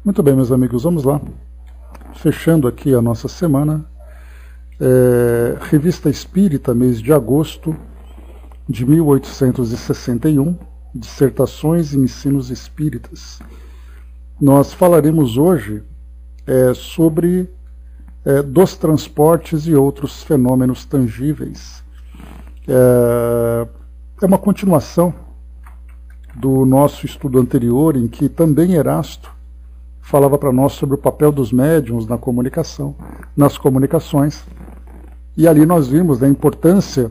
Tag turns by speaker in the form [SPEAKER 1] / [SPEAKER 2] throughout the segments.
[SPEAKER 1] Muito bem, meus amigos, vamos lá. Fechando aqui a nossa semana, Revista Espírita, mês de agosto de 1861, Dissertações e Ensinos Espíritas. Nós falaremos hoje sobre dos transportes e outros fenômenos tangíveis. É uma continuação do nosso estudo anterior, em que também Erasto falava para nós sobre o papel dos médiuns na comunicação, nas comunicações, e ali nós vimos a importância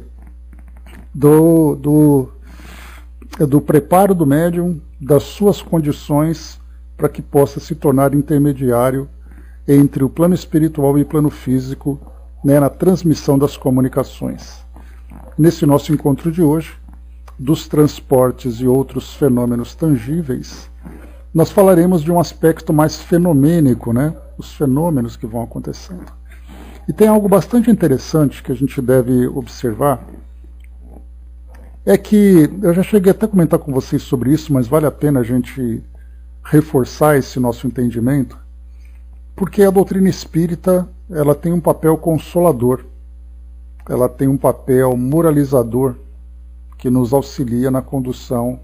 [SPEAKER 1] do preparo do médium, das suas condições para que possa se tornar intermediário entre o plano espiritual e o plano físico, na transmissão das comunicações. Nesse nosso encontro de hoje, dos transportes e outros fenômenos tangíveis, nós falaremos de um aspecto mais fenomênico, os fenômenos que vão acontecendo. E tem algo bastante interessante que a gente deve observar, é que eu já cheguei até a comentar com vocês sobre isso, mas vale a pena a gente reforçar esse nosso entendimento, porque a doutrina espírita ela tem um papel consolador, ela tem um papel moralizador que nos auxilia na condução,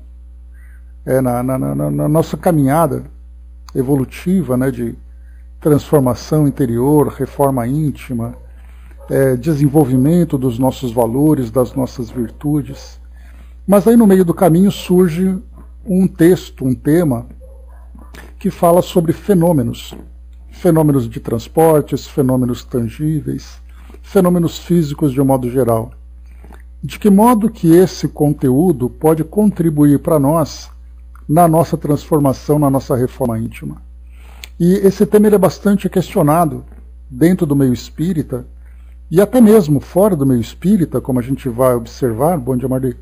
[SPEAKER 1] na nossa caminhada evolutiva, de transformação interior, reforma íntima, desenvolvimento dos nossos valores, das nossas virtudes. Mas aí no meio do caminho surge um texto, um tema, que fala sobre fenômenos de transportes, fenômenos tangíveis, fenômenos físicos de um modo geral. De que modo que esse conteúdo pode contribuir para nós na nossa transformação, na nossa reforma íntima. E esse tema ele é bastante questionado dentro do meio espírita e até mesmo fora do meio espírita, como a gente vai observar, bom dia Marli,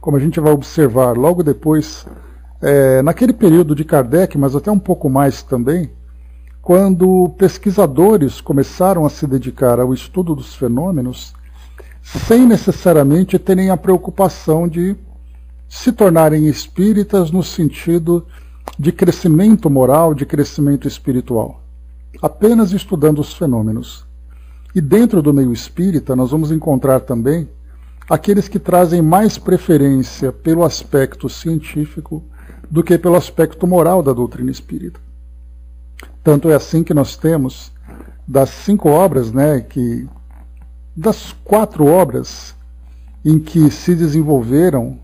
[SPEAKER 1] como a gente vai observar logo depois, naquele período de Kardec, mas até um pouco mais também, quando pesquisadores começaram a se dedicar ao estudo dos fenômenos, sem necessariamente terem a preocupação de se tornarem espíritas no sentido de crescimento moral, de crescimento espiritual, apenas estudando os fenômenos. E dentro do meio espírita nós vamos encontrar também aqueles que trazem mais preferência pelo aspecto científico do que pelo aspecto moral da doutrina espírita. Tanto é assim que nós temos, das 5 obras, das 4 obras em que se desenvolveu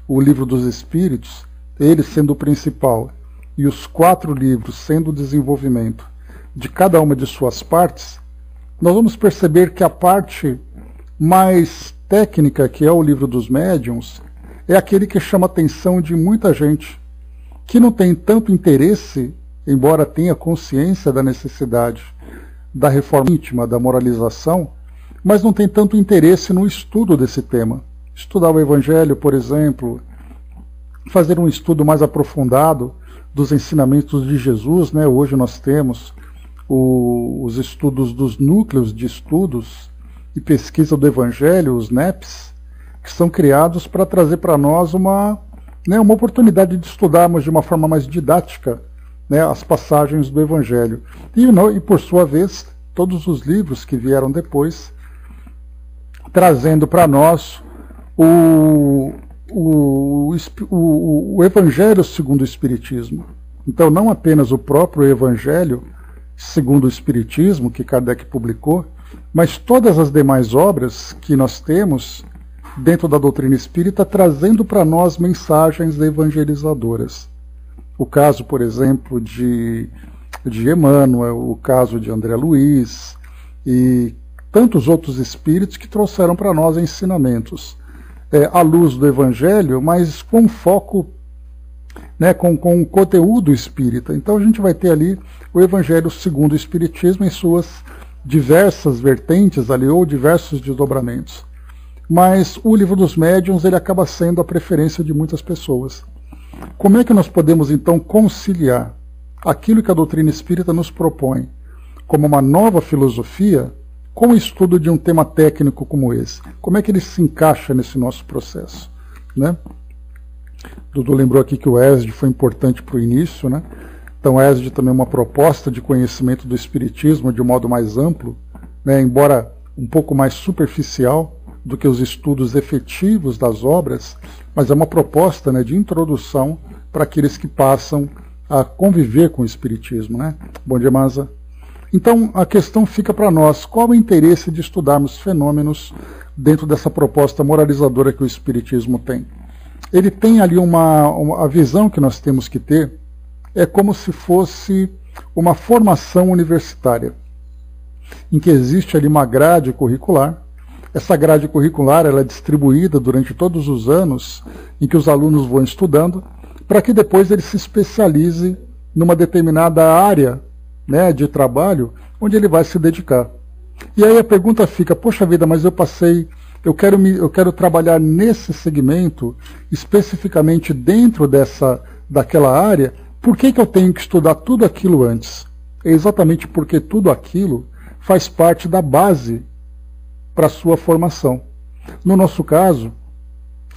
[SPEAKER 1] o Livro dos Espíritos, ele sendo o principal, e os 4 livros sendo o desenvolvimento de cada uma de suas partes, nós vamos perceber que a parte mais técnica, que é o Livro dos Médiuns, é aquele que chama a atenção de muita gente, que não tem tanto interesse, embora tenha consciência da necessidade da reforma íntima, da moralização, mas não tem tanto interesse no estudo desse tema. Estudar o Evangelho, por exemplo, fazer um estudo mais aprofundado dos ensinamentos de Jesus, Hoje nós temos os estudos dos núcleos de estudos e pesquisa do Evangelho, os NEPs, que são criados para trazer para nós uma oportunidade de estudarmos de uma forma mais didática as passagens do Evangelho. E por sua vez, todos os livros que vieram depois, trazendo para nós o Evangelho segundo o Espiritismo. Então, não apenas o próprio Evangelho segundo o Espiritismo, que Kardec publicou, mas todas as demais obras que nós temos dentro da doutrina espírita, trazendo para nós mensagens evangelizadoras. O caso, por exemplo, de Emmanuel, o caso de André Luiz e tantos outros espíritos que trouxeram para nós ensinamentos à luz do Evangelho, mas com foco, com conteúdo espírita. Então a gente vai ter ali o Evangelho segundo o Espiritismo em suas diversas vertentes ali, ou diversos desdobramentos. Mas o Livro dos Médiuns ele acaba sendo a preferência de muitas pessoas. Como é que nós podemos então conciliar aquilo que a doutrina espírita nos propõe como uma nova filosofia com o estudo de um tema técnico como esse? Como é que ele se encaixa nesse nosso processo? Dudu lembrou aqui que o ESD foi importante para o início, né? Então o ESD também é uma proposta de conhecimento do Espiritismo de um modo mais amplo, né? Embora um pouco mais superficial do que os estudos efetivos das obras, mas é uma proposta, né, de introdução para aqueles que passam a conviver com o Espiritismo, né? Bom dia, Maza. Então a questão fica para nós, qual é o interesse de estudarmos fenômenos dentro dessa proposta moralizadora que o Espiritismo tem? Ele tem ali a visão que nós temos que ter é como se fosse uma formação universitária, em que existe ali uma grade curricular. Essa grade curricular ela é distribuída durante todos os anos em que os alunos vão estudando, para que depois ele se especialize numa determinada área, né, de trabalho, onde ele vai se dedicar. E aí a pergunta fica, poxa vida, mas eu quero trabalhar nesse segmento, especificamente dentro daquela área, por que eu tenho que estudar tudo aquilo antes? É exatamente porque tudo aquilo faz parte da base para a sua formação. No nosso caso,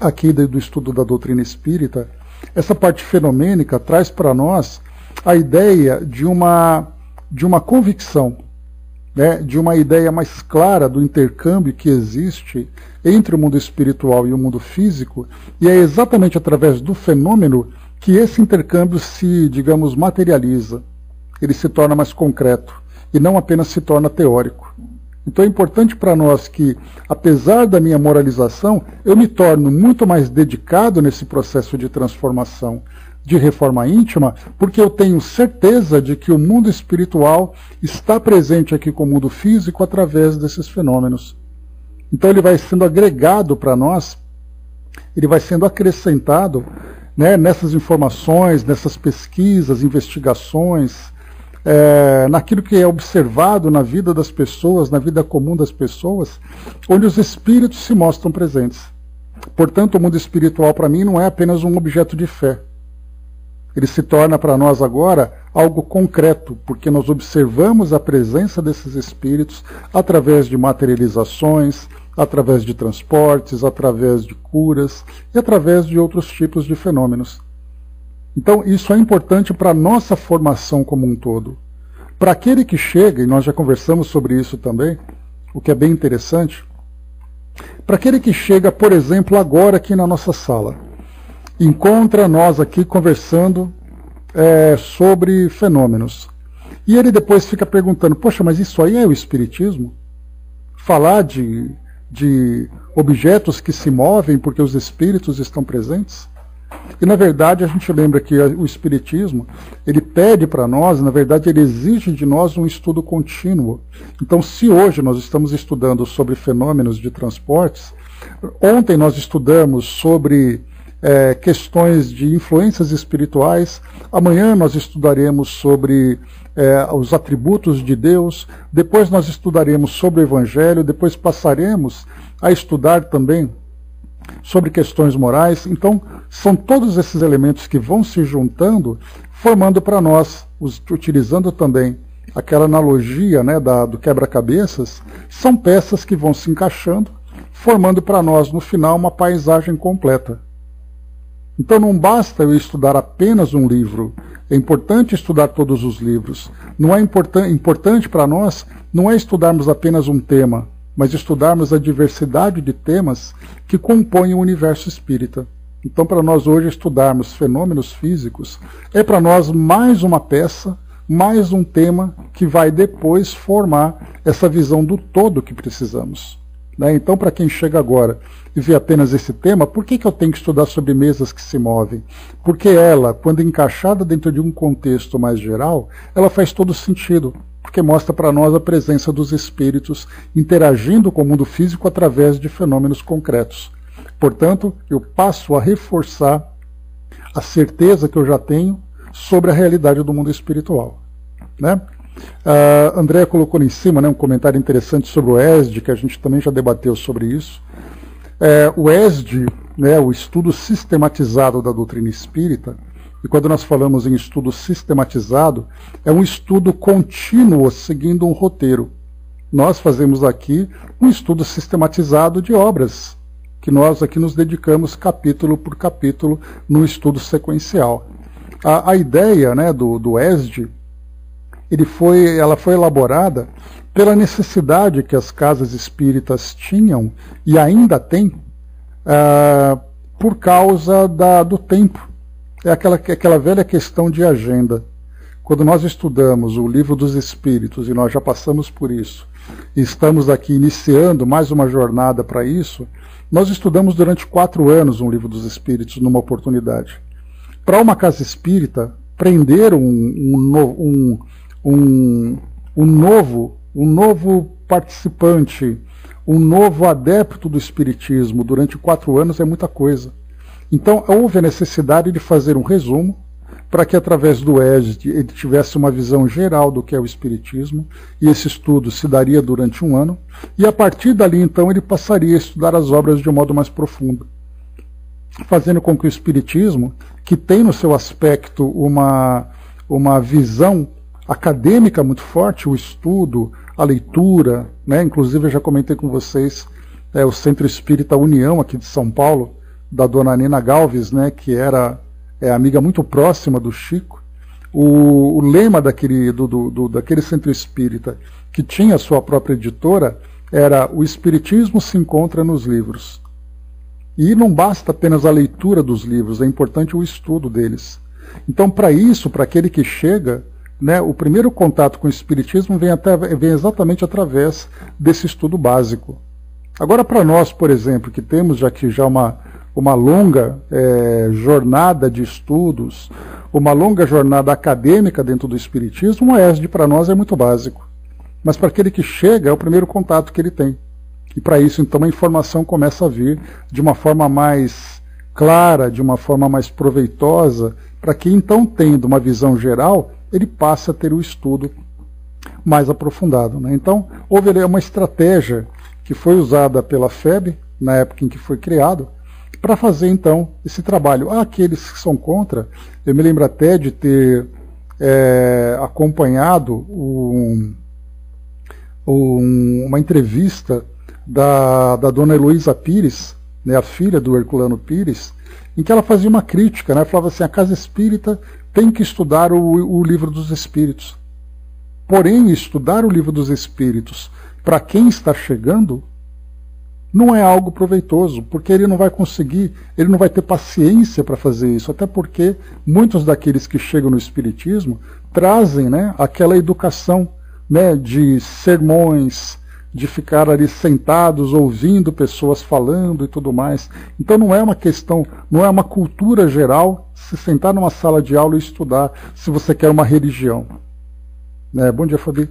[SPEAKER 1] aqui do estudo da doutrina espírita, essa parte fenomênica traz para nós a ideia de uma convicção, né, de uma ideia mais clara do intercâmbio que existe entre o mundo espiritual e o mundo físico, e é exatamente através do fenômeno que esse intercâmbio se, digamos, materializa. Ele se torna mais concreto, e não apenas se torna teórico. Então é importante para nós que, apesar da minha moralização, eu me torno muito mais dedicado nesse processo de transformação, de reforma íntima, porque eu tenho certeza de que o mundo espiritual está presente aqui com o mundo físico através desses fenômenos. Então ele vai sendo agregado para nós, ele vai sendo acrescentado, né, nessas informações, nessas pesquisas, investigações, naquilo que é observado na vida das pessoas, na vida comum das pessoas, onde os espíritos se mostram presentes. Portanto, o mundo espiritual para mim não é apenas um objeto de fé. Ele se torna para nós agora algo concreto, porque nós observamos a presença desses espíritos através de materializações, através de transportes, através de curas e através de outros tipos de fenômenos. Então isso é importante para a nossa formação como um todo. Para aquele que chega, e nós já conversamos sobre isso também, o que é bem interessante, para aquele que chega, por exemplo, agora aqui na nossa sala, encontra nós aqui conversando sobre fenômenos. E ele depois fica perguntando, poxa, mas isso aí é o Espiritismo? Falar de objetos que se movem porque os espíritos estão presentes? E na verdade a gente lembra que o Espiritismo, ele pede para nós, na verdade ele exige de nós um estudo contínuo. Então se hoje nós estamos estudando sobre fenômenos de transportes, ontem nós estudamos sobre questões de influências espirituais, amanhã nós estudaremos sobre os atributos de Deus, depois nós estudaremos sobre o Evangelho, depois passaremos a estudar também sobre questões morais. Então, são todos esses elementos que vão se juntando, formando para nós, utilizando também aquela analogia, né, do quebra-cabeças, são peças que vão se encaixando, formando para nós, no final, uma paisagem completa. Então não basta eu estudar apenas um livro, é importante estudar todos os livros. Não é importante para nós, não é estudarmos apenas um tema, mas estudarmos a diversidade de temas que compõem o universo espírita. Então para nós hoje estudarmos fenômenos físicos é para nós mais uma peça, mais um tema que vai depois formar essa visão do todo que precisamos. Então, para quem chega agora e vê apenas esse tema, por que eu tenho que estudar sobre mesas que se movem? Porque ela, quando encaixada dentro de um contexto mais geral, ela faz todo sentido, porque mostra para nós a presença dos espíritos interagindo com o mundo físico através de fenômenos concretos. Portanto, eu passo a reforçar a certeza que eu já tenho sobre a realidade do mundo espiritual, né? André colocou ali em cima, né, um comentário interessante sobre o ESD, que a gente também já debateu sobre isso. O ESD, né, o estudo sistematizado da doutrina espírita, e quando nós falamos em estudo sistematizado, é um estudo contínuo seguindo um roteiro. Nós fazemos aqui um estudo sistematizado de obras que nós aqui nos dedicamos capítulo por capítulo num estudo sequencial. A ideia, né, do ESD, ela foi elaborada pela necessidade que as casas espíritas tinham e ainda têm por causa do tempo. É aquela velha questão de agenda. Quando nós estudamos o Livro dos Espíritos, e nós já passamos por isso, e estamos aqui iniciando mais uma jornada para isso, nós estudamos durante 4 anos um Livro dos Espíritos numa oportunidade. Para uma casa espírita, prender um novo participante, um novo adepto do Espiritismo durante 4 anos é muita coisa. Então houve a necessidade de fazer um resumo para que através do ESD ele tivesse uma visão geral do que é o Espiritismo, e esse estudo se daria durante 1 ano, e a partir dali então ele passaria a estudar as obras de um modo mais profundo, fazendo com que o Espiritismo, que tem no seu aspecto uma visão acadêmica muito forte, o estudo, a leitura, né? Inclusive eu já comentei com vocês o Centro Espírita União aqui de São Paulo, da dona Nina Galves, né, que era amiga muito próxima do Chico. O lema daquele Centro Espírita, que tinha a sua própria editora, era: o Espiritismo se encontra nos livros. E não basta apenas a leitura dos livros, é importante o estudo deles. Então, para isso, para aquele que chega, né, o primeiro contato com o Espiritismo vem exatamente através desse estudo básico. Agora, para nós, por exemplo, que temos já uma longa jornada de estudos, uma longa jornada acadêmica dentro do Espiritismo, o ESD para nós é muito básico. Mas para aquele que chega, é o primeiro contato que ele tem. E para isso, então, a informação começa a vir de uma forma mais clara, de uma forma mais proveitosa, para que, então, tendo uma visão geral, ele passe a ter o estudo mais aprofundado, né? Então, houve uma estratégia que foi usada pela FEB, na época em que foi criado, para fazer, então, esse trabalho. Aqueles que são contra, eu me lembro até de ter acompanhado uma entrevista da dona Heloísa Pires, né, a filha do Herculano Pires, em que ela fazia uma crítica, né, falava assim: a casa espírita tem que estudar o Livro dos Espíritos. Porém, estudar o Livro dos Espíritos para quem está chegando não é algo proveitoso, porque ele não vai conseguir, ele não vai ter paciência para fazer isso, até porque muitos daqueles que chegam no Espiritismo trazem, né, aquela educação, né, de sermões, de ficar ali sentados ouvindo pessoas falando e tudo mais. Então não é uma questão, não é uma cultura geral se sentar numa sala de aula e estudar se você quer uma religião. Né? Bom dia, Fabi.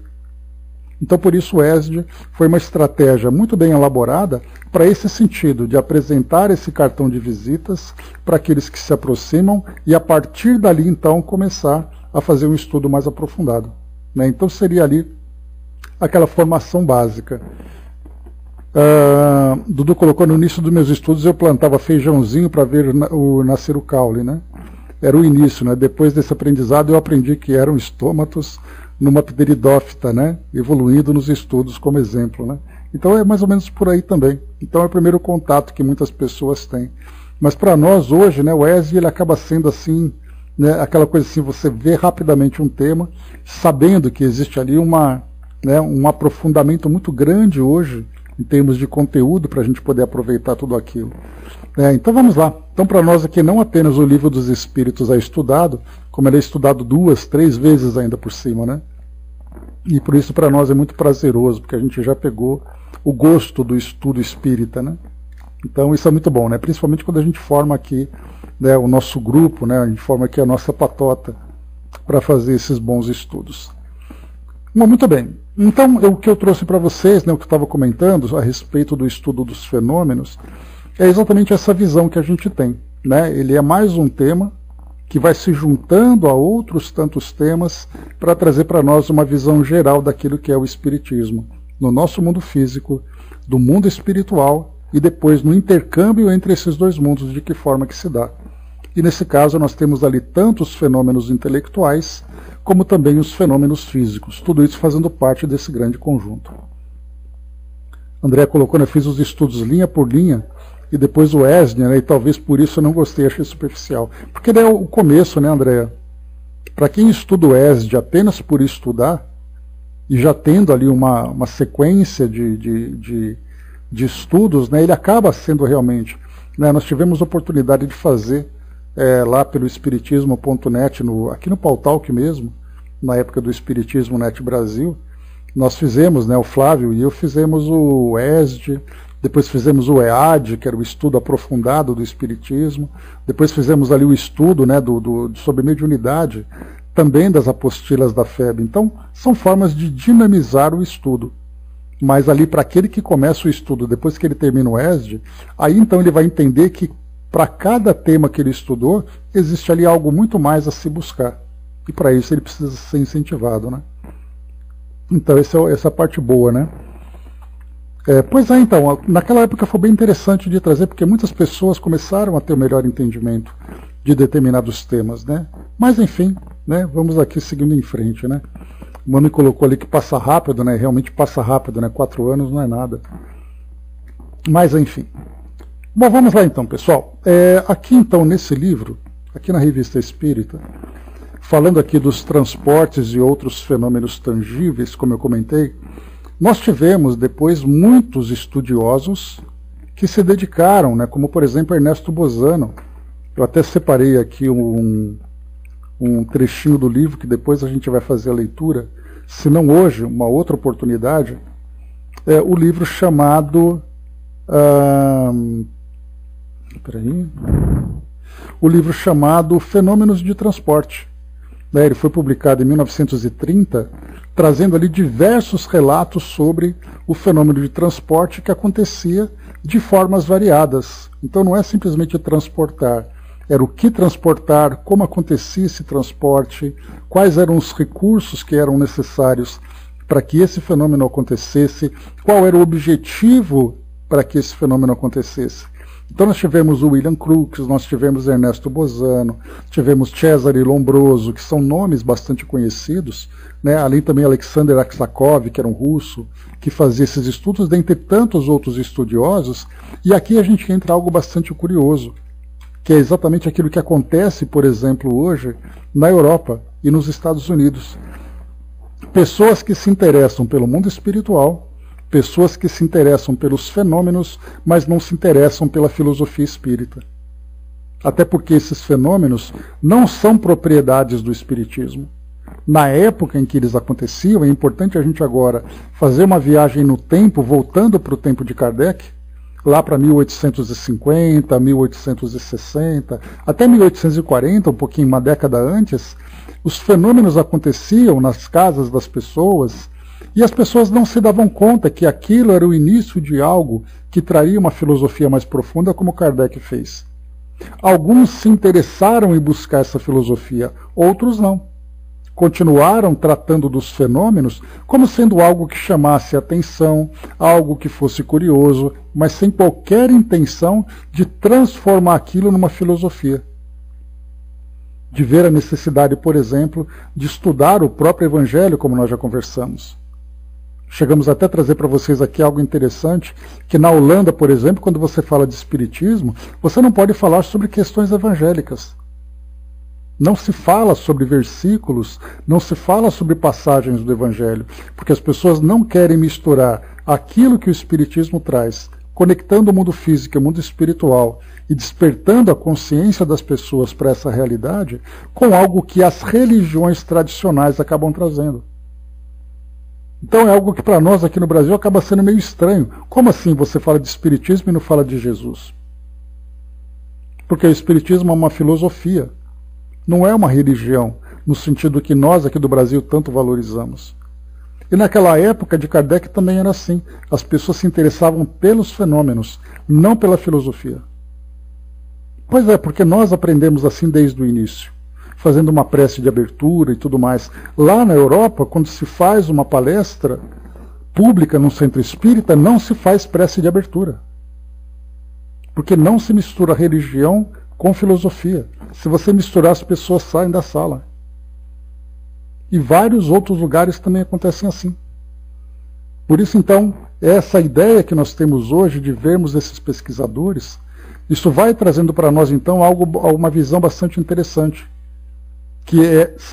[SPEAKER 1] Então, por isso, o ESD foi uma estratégia muito bem elaborada para esse sentido, de apresentar esse cartão de visitas para aqueles que se aproximam e, a partir dali, então, começar a fazer um estudo mais aprofundado. Né? Então, seria ali aquela formação básica. Dudu colocou: no início dos meus estudos eu plantava feijãozinho para ver nascer o caule. Né? Era o início. Né? Depois desse aprendizado, eu aprendi que eram estômatos numa pteridófita, né, evoluindo nos estudos como exemplo. Né? Então é mais ou menos por aí também. Então é o primeiro contato que muitas pessoas têm. Mas para nós hoje, né, o ESD ele acaba sendo assim, né, aquela coisa assim, você vê rapidamente um tema, sabendo que existe ali um aprofundamento muito grande hoje em termos de conteúdo para a gente poder aproveitar tudo aquilo. Então vamos lá. Então para nós aqui não apenas o Livro dos Espíritos é estudado, como ele é estudado 2, 3 vezes ainda por cima, né? E por isso para nós é muito prazeroso, porque a gente já pegou o gosto do estudo espírita, né? Então isso é muito bom, né? Principalmente quando a gente forma aqui, né, o nosso grupo, né? A gente forma aqui a nossa patota para fazer esses bons estudos. Bom, muito bem. Então o que eu trouxe para vocês, né, o que eu estava comentando a respeito do estudo dos fenômenos, é exatamente essa visão que a gente tem, né? Ele é mais um tema que vai se juntando a outros tantos temas para trazer para nós uma visão geral daquilo que é o Espiritismo, no nosso mundo físico, do mundo espiritual e depois no intercâmbio entre esses dois mundos, de que forma que se dá. E nesse caso nós temos ali tanto os fenômenos intelectuais como também os fenômenos físicos, tudo isso fazendo parte desse grande conjunto. André colocou, eu fiz os estudos linha por linha e depois o Esdner, né, e talvez por isso eu não gostei, achei superficial. Porque é o começo, né, Andréa? Para quem estuda o Esdner apenas por estudar, e já tendo ali uma sequência de estudos, né, ele acaba sendo realmente... Né, nós tivemos oportunidade de fazer lá pelo espiritismo.net, aqui no Pautalk mesmo, na época do Espiritismo Net Brasil, nós fizemos, né, o Flávio e eu fizemos o ESD, depois fizemos o EAD, que era o estudo aprofundado do Espiritismo, depois fizemos ali o estudo, né, sobre mediunidade, também das apostilas da FEB. Então, são formas de dinamizar o estudo. Mas ali, para aquele que começa o estudo, depois que ele termina o ESD, aí então ele vai entender que para cada tema que ele estudou, existe ali algo muito mais a se buscar. E para isso ele precisa ser incentivado, né? Então, essa é a parte boa, né? Pois é, então, naquela época foi bem interessante de trazer, porque muitas pessoas começaram a ter o melhor entendimento de determinados temas, né? Mas, enfim, né, vamos aqui seguindo em frente, né? O Mano colocou ali que passa rápido, né? Realmente passa rápido, né? 4 anos não é nada. Mas, enfim. Bom, vamos lá então, pessoal. Aqui então, nesse livro, aqui na Revista Espírita, falando aqui dos transportes e outros fenômenos tangíveis, como eu comentei, nós tivemos depois muitos estudiosos que se dedicaram, né, como por exemplo Ernesto Bozano. Eu até separei aqui um trechinho do livro que depois a gente vai fazer a leitura, se não hoje, uma outra oportunidade, o livro chamado... o livro chamado Fenômenos de Transporte. Ele foi publicado em 1930, trazendo ali diversos relatos sobre o fenômeno de transporte que acontecia de formas variadas. Então não é simplesmente transportar, era o que transportar, como acontecia esse transporte, quais eram os recursos que eram necessários para que esse fenômeno acontecesse, qual era o objetivo para que esse fenômeno acontecesse. Então nós tivemos o William Crookes, nós tivemos Ernesto Bozano, tivemos Cesare Lombroso, que são nomes bastante conhecidos, né? Além também Alexander Aksakov, que era um russo, que fazia esses estudos, dentre tantos outros estudiosos, e aqui a gente entra algo bastante curioso, que é exatamente aquilo que acontece, por exemplo, hoje na Europa e nos Estados Unidos. Pessoas que se interessam pelo mundo espiritual, pessoas que se interessam pelos fenômenos, mas não se interessam pela filosofia espírita. Até porque esses fenômenos não são propriedades do espiritismo. Na época em que eles aconteciam, é importante a gente agora fazer uma viagem no tempo, voltando para o tempo de Kardec, lá para 1850, 1860, até 1840, um pouquinho, uma década antes, os fenômenos aconteciam nas casas das pessoas, e as pessoas não se davam conta que aquilo era o início de algo que traria uma filosofia mais profunda, como Kardec fez. Alguns se interessaram em buscar essa filosofia, outros não. Continuaram tratando dos fenômenos como sendo algo que chamasse atenção, algo que fosse curioso, mas sem qualquer intenção de transformar aquilo numa filosofia. De ver a necessidade, por exemplo, de estudar o próprio Evangelho, como nós já conversamos. Chegamos até a trazer para vocês aqui algo interessante, que na Holanda, por exemplo, quando você fala de espiritismo, você não pode falar sobre questões evangélicas. Não se fala sobre versículos, não se fala sobre passagens do Evangelho, porque as pessoas não querem misturar aquilo que o espiritismo traz, conectando o mundo físico e o mundo espiritual e despertando a consciência das pessoas para essa realidade, com algo que as religiões tradicionais acabam trazendo. Então é algo que para nós aqui no Brasil acaba sendo meio estranho. Como assim você fala de espiritismo e não fala de Jesus? Porque o espiritismo é uma filosofia, não é uma religião, no sentido que nós aqui do Brasil tanto valorizamos. E naquela época de Kardec também era assim. As pessoas se interessavam pelos fenômenos, não pela filosofia. Pois é, porque nós aprendemos assim desde o início, fazendo uma prece de abertura e tudo mais. Lá na Europa, quando se faz uma palestra pública num centro espírita, não se faz prece de abertura. Porque não se mistura religião com filosofia. Se você misturar, as pessoas saem da sala. E vários outros lugares também acontecem assim. Por isso, então, essa ideia que nós temos hoje de vermos esses pesquisadores, isso vai trazendo para nós então uma visão bastante interessante, que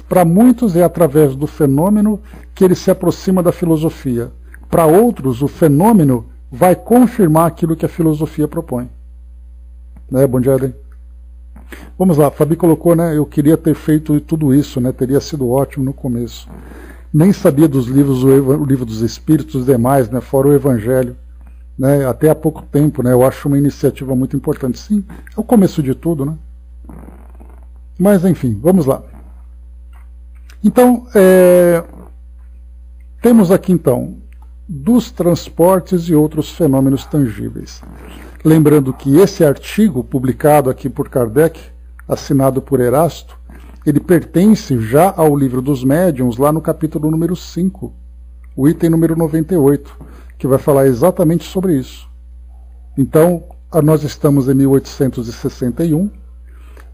[SPEAKER 1] para muitos é através do fenômeno que ele se aproxima da filosofia. Para outros, o fenômeno vai confirmar aquilo que a filosofia propõe. Né, bom dia, Eden. Vamos lá, a Fabi colocou, né, eu queria ter feito tudo isso, né, teria sido ótimo no começo. Nem sabia dos livros, o livro dos Espíritos, os demais, né, fora o Evangelho. Né, até há pouco tempo, né, eu acho uma iniciativa muito importante. Sim, é o começo de tudo, né? Mas, enfim, vamos lá. Então, temos aqui, então, dos transportes e outros fenômenos tangíveis. Lembrando que esse artigo, publicado aqui por Kardec, assinado por Erasto, ele pertence já ao Livro dos Médiuns, lá no capítulo número 5, o item número 98, que vai falar exatamente sobre isso. Então, nós estamos em 1861,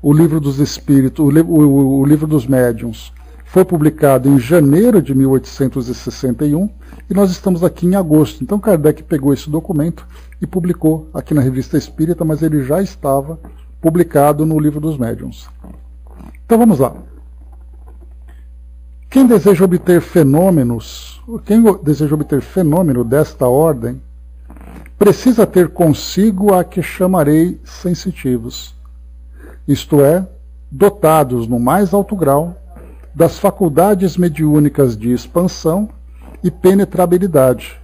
[SPEAKER 1] o Livro dos Espíritos, o Livro dos Médiuns, foi publicado em janeiro de 1861 e nós estamos aqui em agosto. Então Kardec pegou esse documento e publicou aqui na Revista Espírita, mas ele já estava publicado no Livro dos Médiuns. Então vamos lá. Quem deseja obter fenômeno desta ordem, precisa ter consigo a que chamarei sensitivos, isto é, dotados no mais alto grau das faculdades mediúnicas de expansão e penetrabilidade,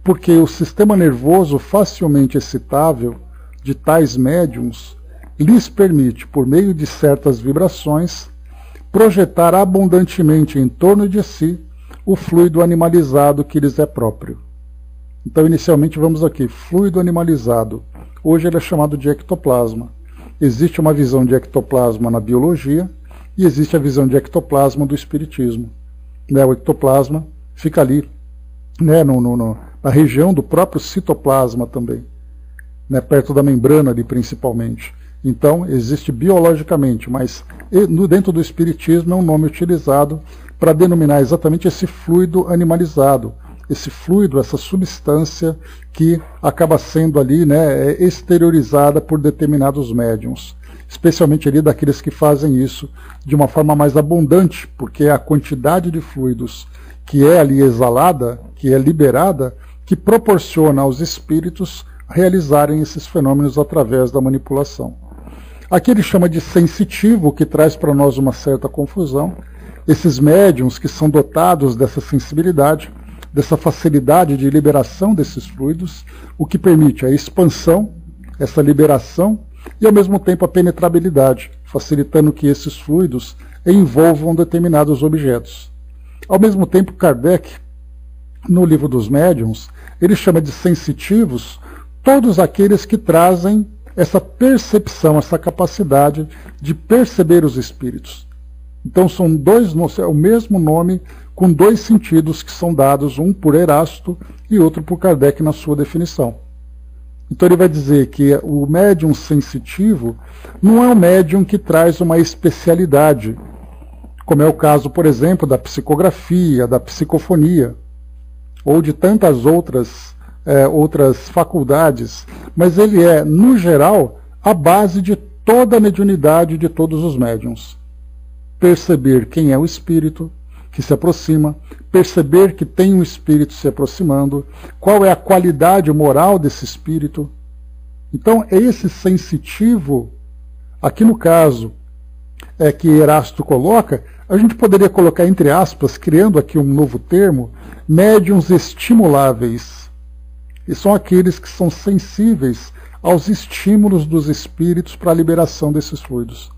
[SPEAKER 1] porque o sistema nervoso facilmente excitável de tais médiums lhes permite, por meio de certas vibrações, projetar abundantemente em torno de si o fluido animalizado que lhes é próprio. Então, inicialmente, vamos aqui, fluido animalizado. Hoje ele é chamado de ectoplasma. Existe uma visão de ectoplasma na biologia, e existe a visão de ectoplasma do espiritismo. Né, o ectoplasma fica ali, né, na região do próprio citoplasma também, né, perto da membrana ali principalmente. Então, existe biologicamente, mas dentro do espiritismo é um nome utilizado para denominar exatamente esse fluido animalizado, esse fluido, essa substância que acaba sendo ali, né, exteriorizada por determinados médiuns. Especialmente ali daqueles que fazem isso de uma forma mais abundante, porque é a quantidade de fluidos que é ali exalada, que é liberada, que proporciona aos espíritos realizarem esses fenômenos através da manipulação. Aqui ele chama de sensitivo, que traz para nós uma certa confusão. Esses médiuns que são dotados dessa sensibilidade, dessa facilidade de liberação desses fluidos, o que permite a expansão, essa liberação, e ao mesmo tempo a penetrabilidade, facilitando que esses fluidos envolvam determinados objetos. Ao mesmo tempo, Kardec, no Livro dos Médiuns, ele chama de sensitivos todos aqueles que trazem essa percepção, essa capacidade de perceber os espíritos. Então são dois, é o mesmo nome com dois sentidos que são dados, um por Erasto e outro por Kardec na sua definição. Então ele vai dizer que o médium sensitivo não é um médium que traz uma especialidade, como é o caso, por exemplo, da psicografia, da psicofonia, ou de tantas outras faculdades, mas ele é, no geral, a base de toda a mediunidade de todos os médiuns. Perceber quem é o espírito que se aproxima, perceber que tem um espírito se aproximando, qual é a qualidade moral desse espírito. Então, esse sensitivo, aqui no caso que Erasto coloca, a gente poderia colocar entre aspas, criando aqui um novo termo, médiuns estimuláveis. E são aqueles que são sensíveis aos estímulos dos espíritos para a liberação desses fluidos.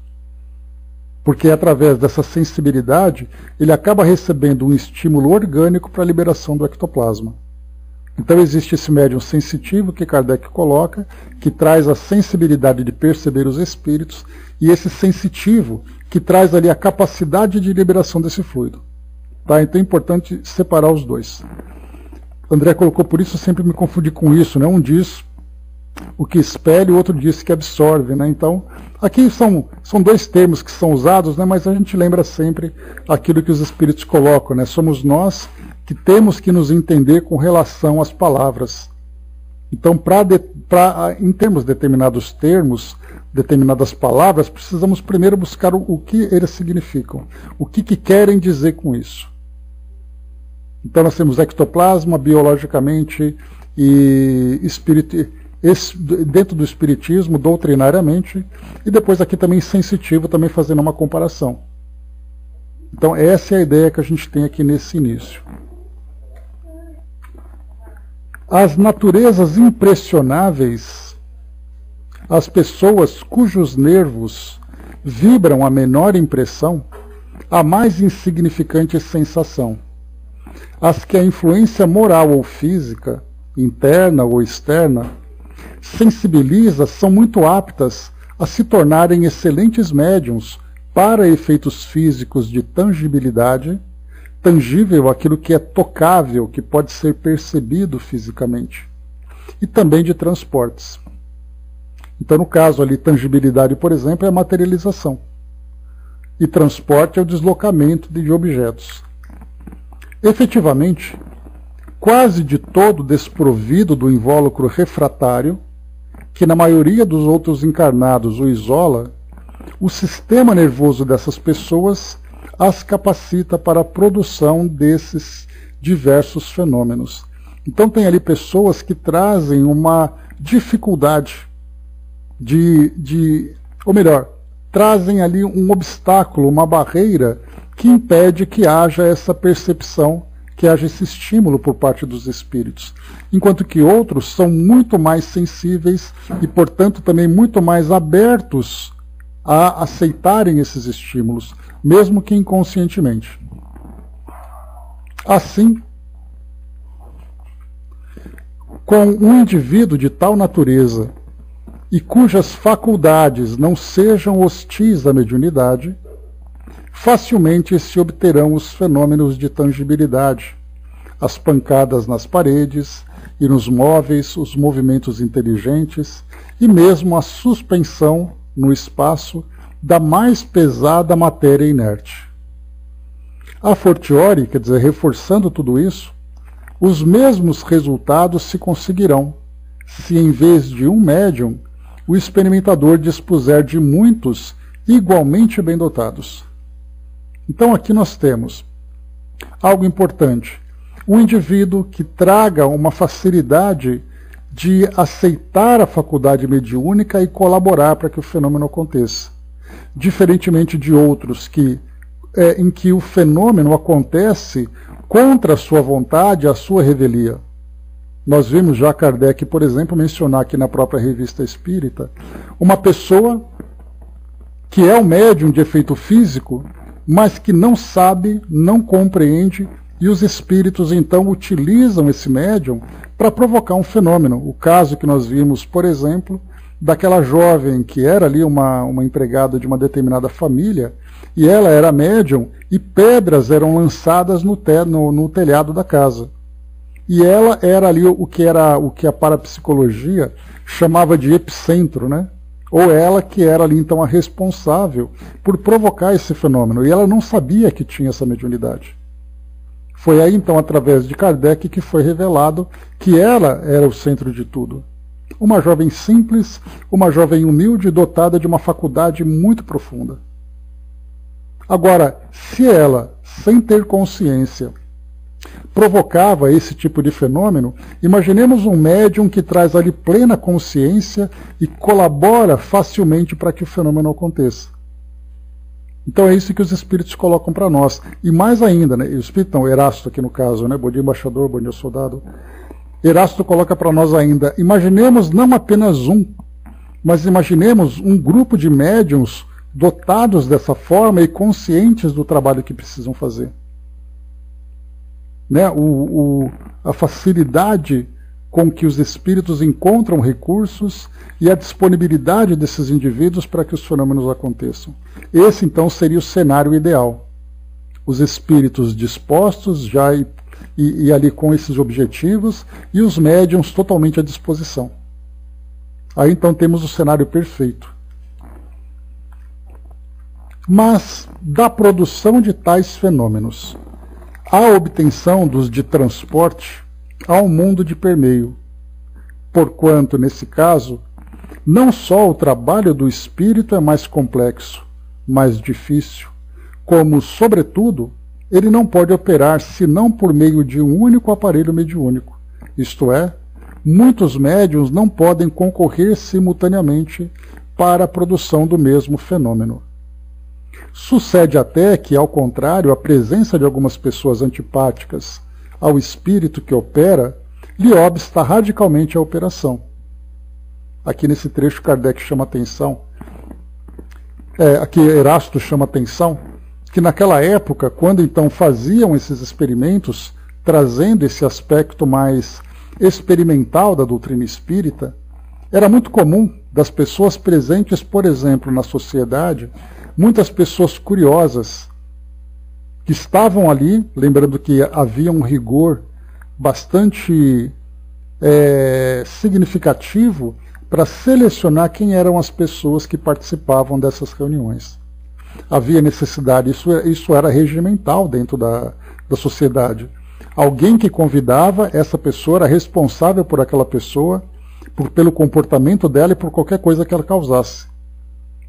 [SPEAKER 1] Porque através dessa sensibilidade, ele acaba recebendo um estímulo orgânico para a liberação do ectoplasma. Então existe esse médium sensitivo que Kardec coloca, que traz a sensibilidade de perceber os espíritos, e esse sensitivo que traz ali a capacidade de liberação desse fluido. Tá? Então é importante separar os dois. André colocou, por isso eu sempre me confundi com isso, né? Um diz o que espelha, o outro disse que absorve, né? Então, aqui são dois termos que são usados, né? Mas a gente lembra sempre aquilo que os espíritos colocam, né? Somos nós que temos que nos entender com relação às palavras. Então, em termos determinados termos, determinadas palavras, precisamos primeiro buscar o que eles significam, o que querem dizer com isso. Então nós temos ectoplasma, biologicamente, e dentro do espiritismo, doutrinariamente, e depois aqui também sensitivo, também fazendo uma comparação. Então essa é a ideia que a gente tem aqui nesse início. As naturezas impressionáveis, as pessoas cujos nervos vibram a menor impressão, a mais insignificante sensação. As que a influência moral ou física, interna ou externa, sensibiliza, são muito aptas a se tornarem excelentes médiuns para efeitos físicos de tangibilidade, tangível, aquilo que é tocável, que pode ser percebido fisicamente, e também de transportes. Então, no caso ali, tangibilidade, por exemplo, é a materialização, e transporte é o deslocamento de objetos. Efetivamente, quase de todo desprovido do invólucro refratário, que na maioria dos outros encarnados o isola, o sistema nervoso dessas pessoas as capacita para a produção desses diversos fenômenos. Então tem ali pessoas que trazem uma dificuldade ou melhor, trazem ali um obstáculo, uma barreira que impede que haja essa percepção, que haja esse estímulo por parte dos espíritos. Enquanto que outros são muito mais sensíveis e, portanto, também muito mais abertos a aceitarem esses estímulos, mesmo que inconscientemente. Assim, com um indivíduo de tal natureza e cujas faculdades não sejam hostis à mediunidade, facilmente se obterão os fenômenos de tangibilidade, as pancadas nas paredes e nos móveis, os movimentos inteligentes e mesmo a suspensão no espaço da mais pesada matéria inerte. A fortiori, quer dizer, reforçando tudo isso, os mesmos resultados se conseguirão se, em vez de um médium, o experimentador dispuser de muitos igualmente bem dotados. Então aqui nós temos algo importante. Um indivíduo que traga uma facilidade de aceitar a faculdade mediúnica e colaborar para que o fenômeno aconteça. Diferentemente de outros em que o fenômeno acontece contra a sua vontade, a sua revelia. Nós vimos já Kardec, por exemplo, mencionar aqui na própria Revista Espírita, uma pessoa que é um médium de efeito físico, mas que não sabe, não compreende, e os espíritos então utilizam esse médium para provocar um fenômeno. O caso que nós vimos, por exemplo, daquela jovem que era ali uma empregada de uma determinada família, e ela era médium, e pedras eram lançadas no telhado da casa. E ela era ali o que a parapsicologia chamava de epicentro, né? Ou ela que era ali então a responsável por provocar esse fenômeno. E ela não sabia que tinha essa mediunidade. Foi aí então, através de Kardec, que foi revelado que ela era o centro de tudo. Uma jovem simples, uma jovem humilde, dotada de uma faculdade muito profunda. Agora, se ela, sem ter consciência, provocava esse tipo de fenômeno, imaginemos um médium que traz ali plena consciência e colabora facilmente para que o fenômeno aconteça. Então é isso que os espíritos colocam para nós. E mais ainda, né, o espírito não, Erasto aqui no caso, né, bom dia embaixador, bom dia soldado. Erasto coloca para nós ainda, imaginemos não apenas um, mas imaginemos um grupo de médiuns dotados dessa forma e conscientes do trabalho que precisam fazer. Né, a facilidade com que os espíritos encontram recursos e a disponibilidade desses indivíduos para que os fenômenos aconteçam. Esse, então, seria o cenário ideal. Os espíritos dispostos já e ali com esses objetivos e os médiuns totalmente à disposição. Aí então temos o cenário perfeito. Mas, da produção de tais fenômenos à obtenção dos de transporte, há um mundo de permeio, porquanto, nesse caso, não só o trabalho do espírito é mais complexo, mais difícil, como, sobretudo, ele não pode operar senão por meio de um único aparelho mediúnico, isto é, muitos médiuns não podem concorrer simultaneamente para a produção do mesmo fenômeno. Sucede até que, ao contrário, a presença de algumas pessoas antipáticas ao espírito que opera lhe obsta radicalmente a operação. Aqui nesse trecho Kardec chama atenção, aqui Erasto chama atenção, que naquela época, quando então faziam esses experimentos, trazendo esse aspecto mais experimental da doutrina espírita, era muito comum das pessoas presentes, por exemplo, na sociedade, muitas pessoas curiosas que estavam ali, lembrando que havia um rigor bastante significativo para selecionar quem eram as pessoas que participavam dessas reuniões. Havia necessidade, isso era regimental dentro da sociedade. Alguém que convidava, essa pessoa era responsável por aquela pessoa, pelo comportamento dela e por qualquer coisa que ela causasse.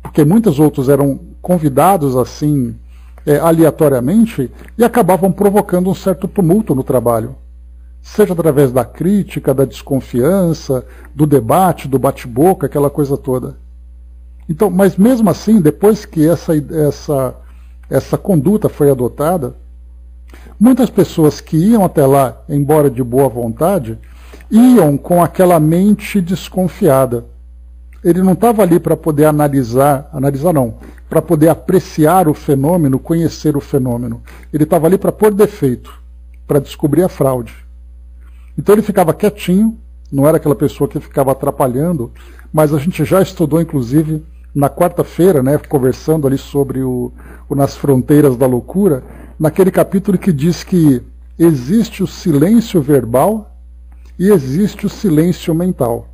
[SPEAKER 1] Porque muitos outros eram convidados assim, aleatoriamente, e acabavam provocando um certo tumulto no trabalho. Seja através da crítica, da desconfiança, do debate, do bate-boca, aquela coisa toda. Então, mas mesmo assim, depois que essa conduta foi adotada, muitas pessoas que iam até lá, embora de boa vontade, iam com aquela mente desconfiada. Ele não estava ali para poder analisar não, para poder apreciar o fenômeno, conhecer o fenômeno. Ele estava ali para pôr defeito, para descobrir a fraude. Então ele ficava quietinho, não era aquela pessoa que ficava atrapalhando, mas a gente já estudou, inclusive, na quarta-feira, né, conversando ali sobre Nas Fronteiras da Loucura, naquele capítulo que diz que existe o silêncio verbal e existe o silêncio mental.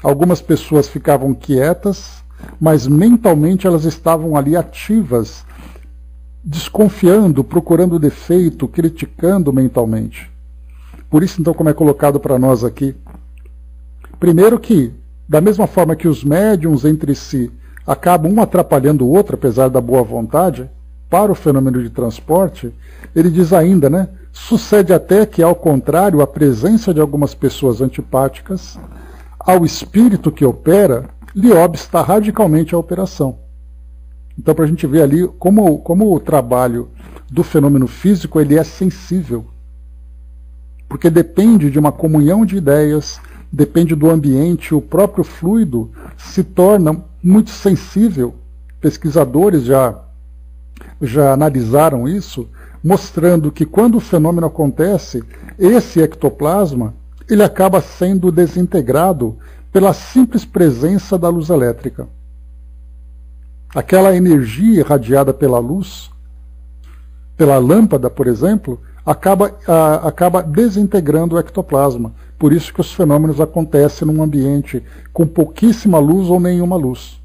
[SPEAKER 1] Algumas pessoas ficavam quietas, mas mentalmente elas estavam ali ativas, desconfiando, procurando defeito, criticando mentalmente. Por isso, então, como é colocado para nós aqui, primeiro que, da mesma forma que os médiuns entre si acabam um atrapalhando o outro, apesar da boa vontade, para o fenômeno de transporte, ele diz ainda, né, sucede até que, ao contrário, a presença de algumas pessoas antipáticas ao espírito que opera, lhe obsta radicalmente a operação. Então, para a gente ver ali como o trabalho do fenômeno físico ele é sensível, porque depende de uma comunhão de ideias, depende do ambiente, o próprio fluido se torna muito sensível. Pesquisadores já analisaram isso, mostrando que quando o fenômeno acontece, esse ectoplasma ele acaba sendo desintegrado pela simples presença da luz elétrica. Aquela energia irradiada pela luz, pela lâmpada, por exemplo, acaba desintegrando o ectoplasma. Por isso que os fenômenos acontecem num ambiente com pouquíssima luz ou nenhuma luz.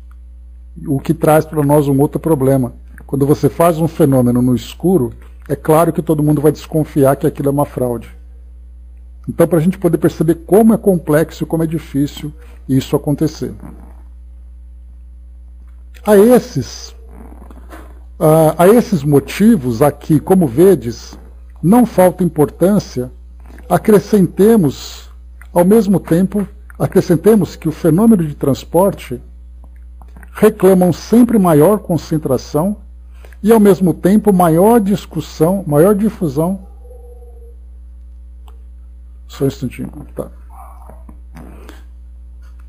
[SPEAKER 1] O que traz para nós um outro problema. Quando você faz um fenômeno no escuro, é claro que todo mundo vai desconfiar que aquilo é uma fraude. Então, para a gente poder perceber como é complexo e como é difícil isso acontecer. A esses motivos aqui, como vedes, não falta importância, acrescentemos que o fenômeno de transporte reclamam sempre maior concentração e, ao mesmo tempo, maior discussão, maior difusão. Só um instantinho. Tá.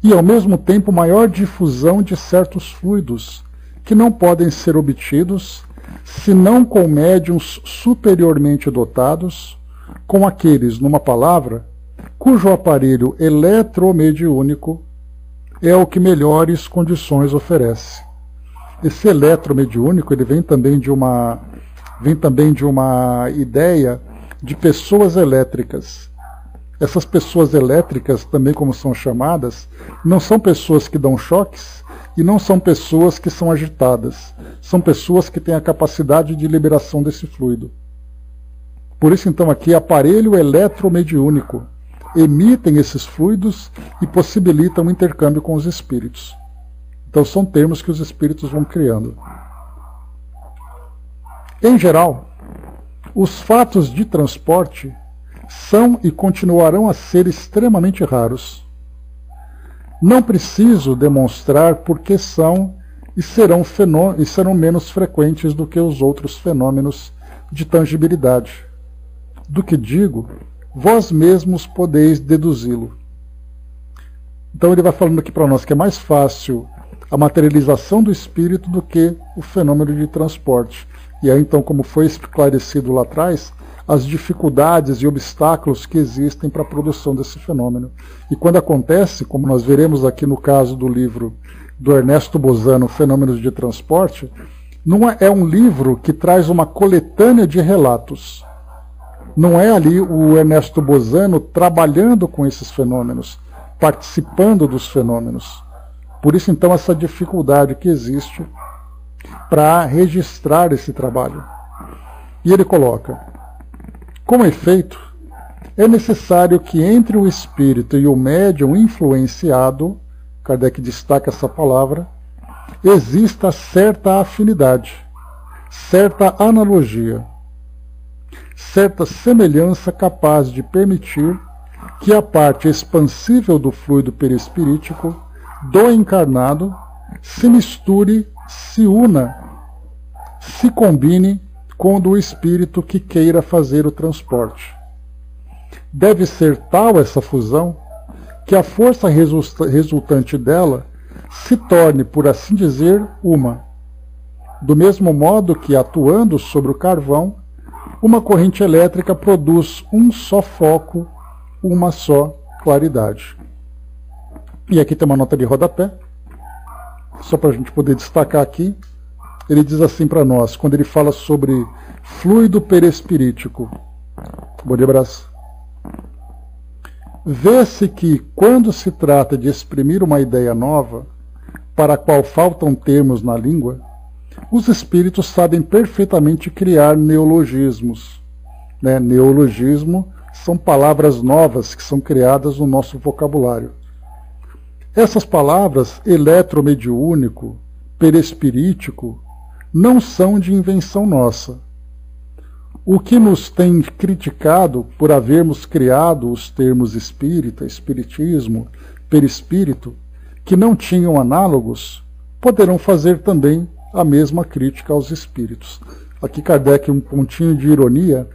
[SPEAKER 1] E, ao mesmo tempo, maior difusão de certos fluidos que não podem ser obtidos senão com médiuns superiormente dotados, com aqueles, numa palavra, cujo aparelho eletromediúnico é o que melhores condições oferece. Esse eletromediúnico ele vem também de uma ideia de pessoas elétricas. Essas pessoas elétricas, também como são chamadas, não são pessoas que dão choques e não são pessoas que são agitadas. São pessoas que têm a capacidade de liberação desse fluido. Por isso, então, aqui, aparelho eletromediúnico. Emitem esses fluidos e possibilitam o intercâmbio com os espíritos. Então, são termos que os espíritos vão criando. Em geral, os fatos de transporte são e continuarão a ser extremamente raros. Não preciso demonstrar por que são e serão menos frequentes do que os outros fenômenos de tangibilidade. Do que digo, vós mesmos podeis deduzi-lo. Então ele vai falando aqui para nós que é mais fácil a materialização do espírito do que o fenômeno de transporte. E aí então, como foi esclarecido lá atrás, as dificuldades e obstáculos que existem para a produção desse fenômeno. E quando acontece, como nós veremos aqui no caso do livro do Ernesto Bozano, Fenômenos de Transporte, não é um livro que traz uma coletânea de relatos. Não é ali o Ernesto Bozano trabalhando com esses fenômenos, participando dos fenômenos. Por isso, então, essa dificuldade que existe para registrar esse trabalho. E ele coloca: com efeito, é necessário que entre o espírito e o médium influenciado, Kardec destaca essa palavra, exista certa afinidade, certa analogia, certa semelhança capaz de permitir que a parte expansível do fluido perispirítico do encarnado se misture, se una, se combine com o do espírito que queira fazer o transporte. Deve ser tal essa fusão que a força resultante dela se torne, por assim dizer, uma. Do mesmo modo que, atuando sobre o carvão, uma corrente elétrica produz um só foco, uma só claridade. E aqui tem uma nota de rodapé, só para a gente poder destacar aqui. Ele diz assim para nós, quando ele fala sobre fluido perispirítico. Bom dia, abraço. Vê-se que, quando se trata de exprimir uma ideia nova, para a qual faltam termos na língua, os espíritos sabem perfeitamente criar neologismos. Neologismo são palavras novas que são criadas no nosso vocabulário. Essas palavras, eletromediúnico, perispirítico, não são de invenção nossa. O que nos tem criticado por havermos criado os termos espírita, espiritismo, perispírito, que não tinham análogos, poderão fazer também a mesma crítica aos espíritos. Aqui Kardec um pontinho de ironia,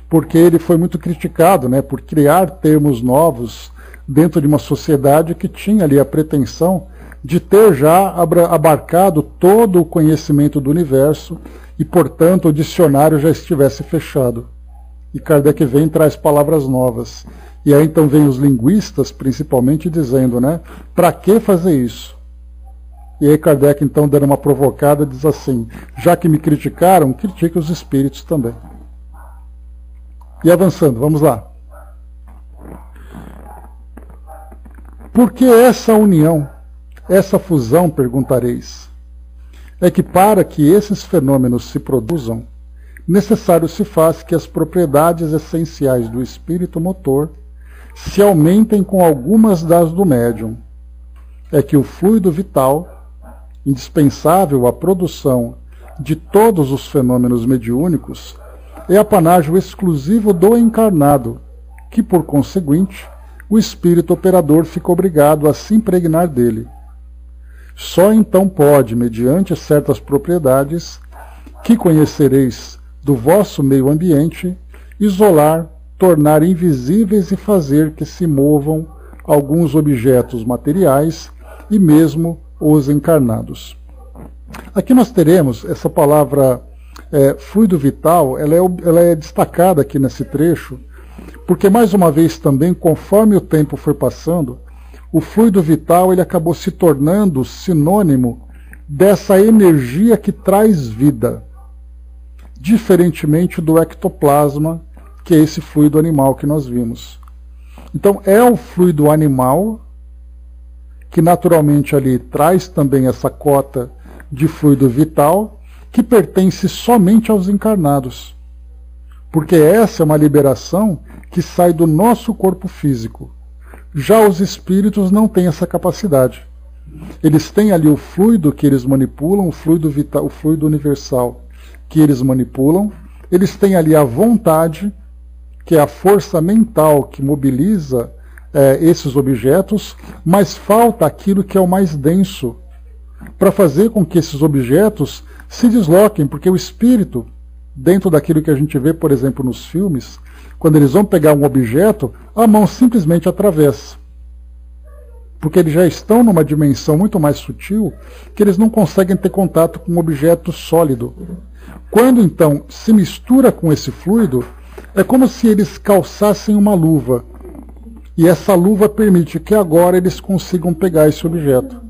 [SPEAKER 1] porque ele foi muito criticado, por criar termos novos dentro de uma sociedade que tinha ali a pretensão de ter já abarcado todo o conhecimento do universo e, portanto, o dicionário já estivesse fechado. E Kardec vem e traz palavras novas. E aí então vem os linguistas, principalmente, dizendo, para que fazer isso? E aí Kardec, então, dando uma provocada, diz assim: já que me criticaram, critique os espíritos também. E avançando, vamos lá. Por que essa união, essa fusão, perguntareis? É que para que esses fenômenos se produzam, necessário se faz que as propriedades essenciais do espírito motor se aumentem com algumas das do médium. É que o fluido vital, indispensável à produção de todos os fenômenos mediúnicos, é apanágio exclusivo do encarnado, que, por conseguinte, o espírito operador fica obrigado a se impregnar dele. Só então pode, mediante certas propriedades, que conhecereis do vosso meio ambiente, isolar, tornar invisíveis e fazer que se movam alguns objetos materiais e mesmo os encarnados. Aqui nós teremos essa palavra fluido vital, ela é destacada aqui nesse trecho, porque mais uma vez também, conforme o tempo foi passando, o fluido vital ele acabou se tornando sinônimo dessa energia que traz vida, diferentemente do ectoplasma, que é esse fluido animal que nós vimos. Então é o fluido animal, que naturalmente ali traz também essa cota de fluido vital, que pertence somente aos encarnados. Porque essa é uma liberação que sai do nosso corpo físico. Já os espíritos não têm essa capacidade. Eles têm ali o fluido que eles manipulam, o fluido vital, o fluido universal que eles manipulam. Eles têm ali a vontade, que é a força mental que mobiliza esses objetos, mas falta aquilo que é o mais denso, para fazer com que esses objetos se desloquem, porque o espírito, dentro daquilo que a gente vê, por exemplo, nos filmes, quando eles vão pegar um objeto, a mão simplesmente atravessa. Porque eles já estão numa dimensão muito mais sutil, que eles não conseguem ter contato com um objeto sólido. Quando então se mistura com esse fluido, é como se eles calçassem uma luva. E essa luva permite que agora eles consigam pegar esse objeto.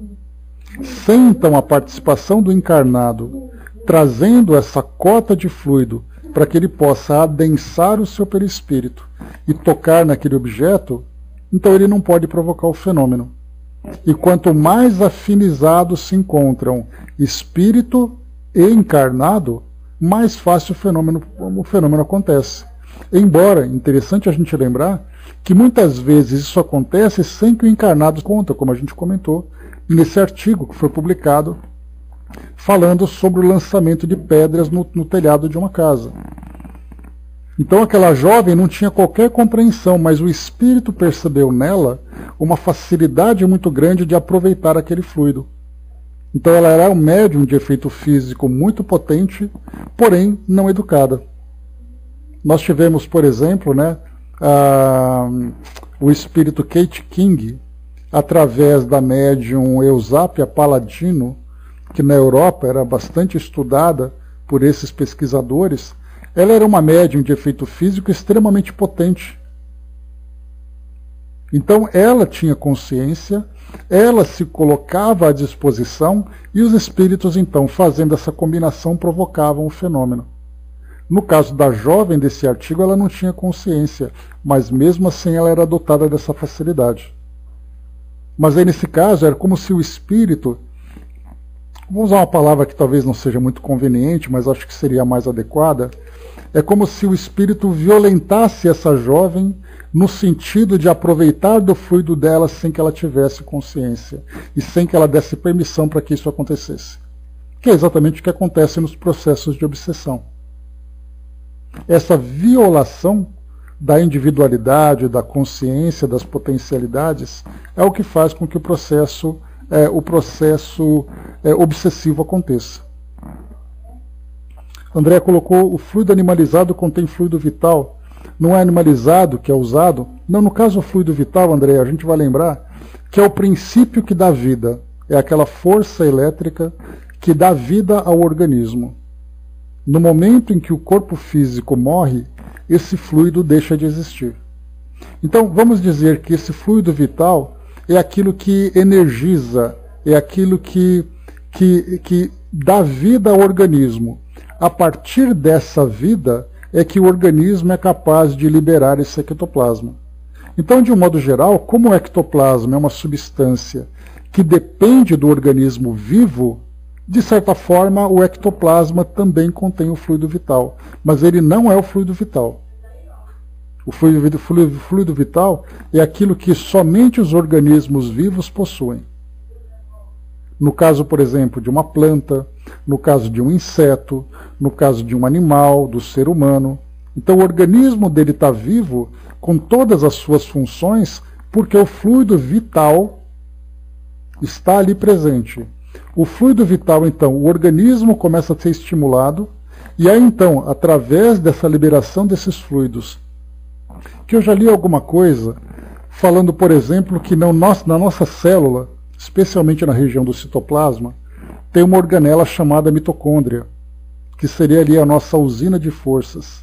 [SPEAKER 1] Sem então a participação do encarnado, trazendo essa cota de fluido para que ele possa adensar o seu perispírito e tocar naquele objeto, então ele não pode provocar o fenômeno. E quanto mais afinizados se encontram espírito e encarnado, mais fácil o fenômeno acontece. Embora, interessante a gente lembrar, que muitas vezes isso acontece sem que o encarnado conta, como a gente comentou nesse artigo que foi publicado, falando sobre o lançamento de pedras no telhado de uma casa. Então aquela jovem não tinha qualquer compreensão, mas o espírito percebeu nela uma facilidade muito grande de aproveitar aquele fluido. Então ela era um médium de efeito físico muito potente, porém não educada. Nós tivemos, por exemplo, o espírito Kate King, através da médium Eusápia Paladino, que na Europa era bastante estudada por esses pesquisadores. Ela era uma médium de efeito físico extremamente potente. Então ela tinha consciência, ela se colocava à disposição e os espíritos, então, fazendo essa combinação, provocavam o fenômeno. No caso da jovem desse artigo, ela não tinha consciência, mas mesmo assim ela era dotada dessa facilidade. Mas aí nesse caso era como se o espírito, vou usar uma palavra que talvez não seja muito conveniente, mas acho que seria mais adequada, é como se o espírito violentasse essa jovem no sentido de aproveitar do fluido dela sem que ela tivesse consciência e sem que ela desse permissão para que isso acontecesse. Que é exatamente o que acontece nos processos de obsessão. Essa violação da individualidade, da consciência, das potencialidades, é o que faz com que o processo obsessivo aconteça. André colocou: o fluido animalizado contém fluido vital. Não é animalizado que é usado? Não, no caso o fluido vital, André, a gente vai lembrar que é o princípio que dá vida. É aquela força elétrica que dá vida ao organismo. No momento em que o corpo físico morre, esse fluido deixa de existir. Então, vamos dizer que esse fluido vital é aquilo que energiza, é aquilo que dá vida ao organismo. A partir dessa vida é que o organismo é capaz de liberar esse ectoplasma. Então, de um modo geral, como o ectoplasma é uma substância que depende do organismo vivo, de certa forma o ectoplasma também contém o fluido vital, mas ele não é o fluido vital. O fluido vital é aquilo que somente os organismos vivos possuem. No caso, por exemplo, de uma planta, no caso de um inseto, no caso de um animal, do ser humano. Então o organismo dele está vivo com todas as suas funções porque o fluido vital está ali presente. O fluido vital, então, o organismo começa a ser estimulado e aí, então, através dessa liberação desses fluidos, que eu já li alguma coisa falando, por exemplo, que na nossa célula, especialmente na região do citoplasma, tem uma organela chamada mitocôndria, que seria ali a nossa usina de forças.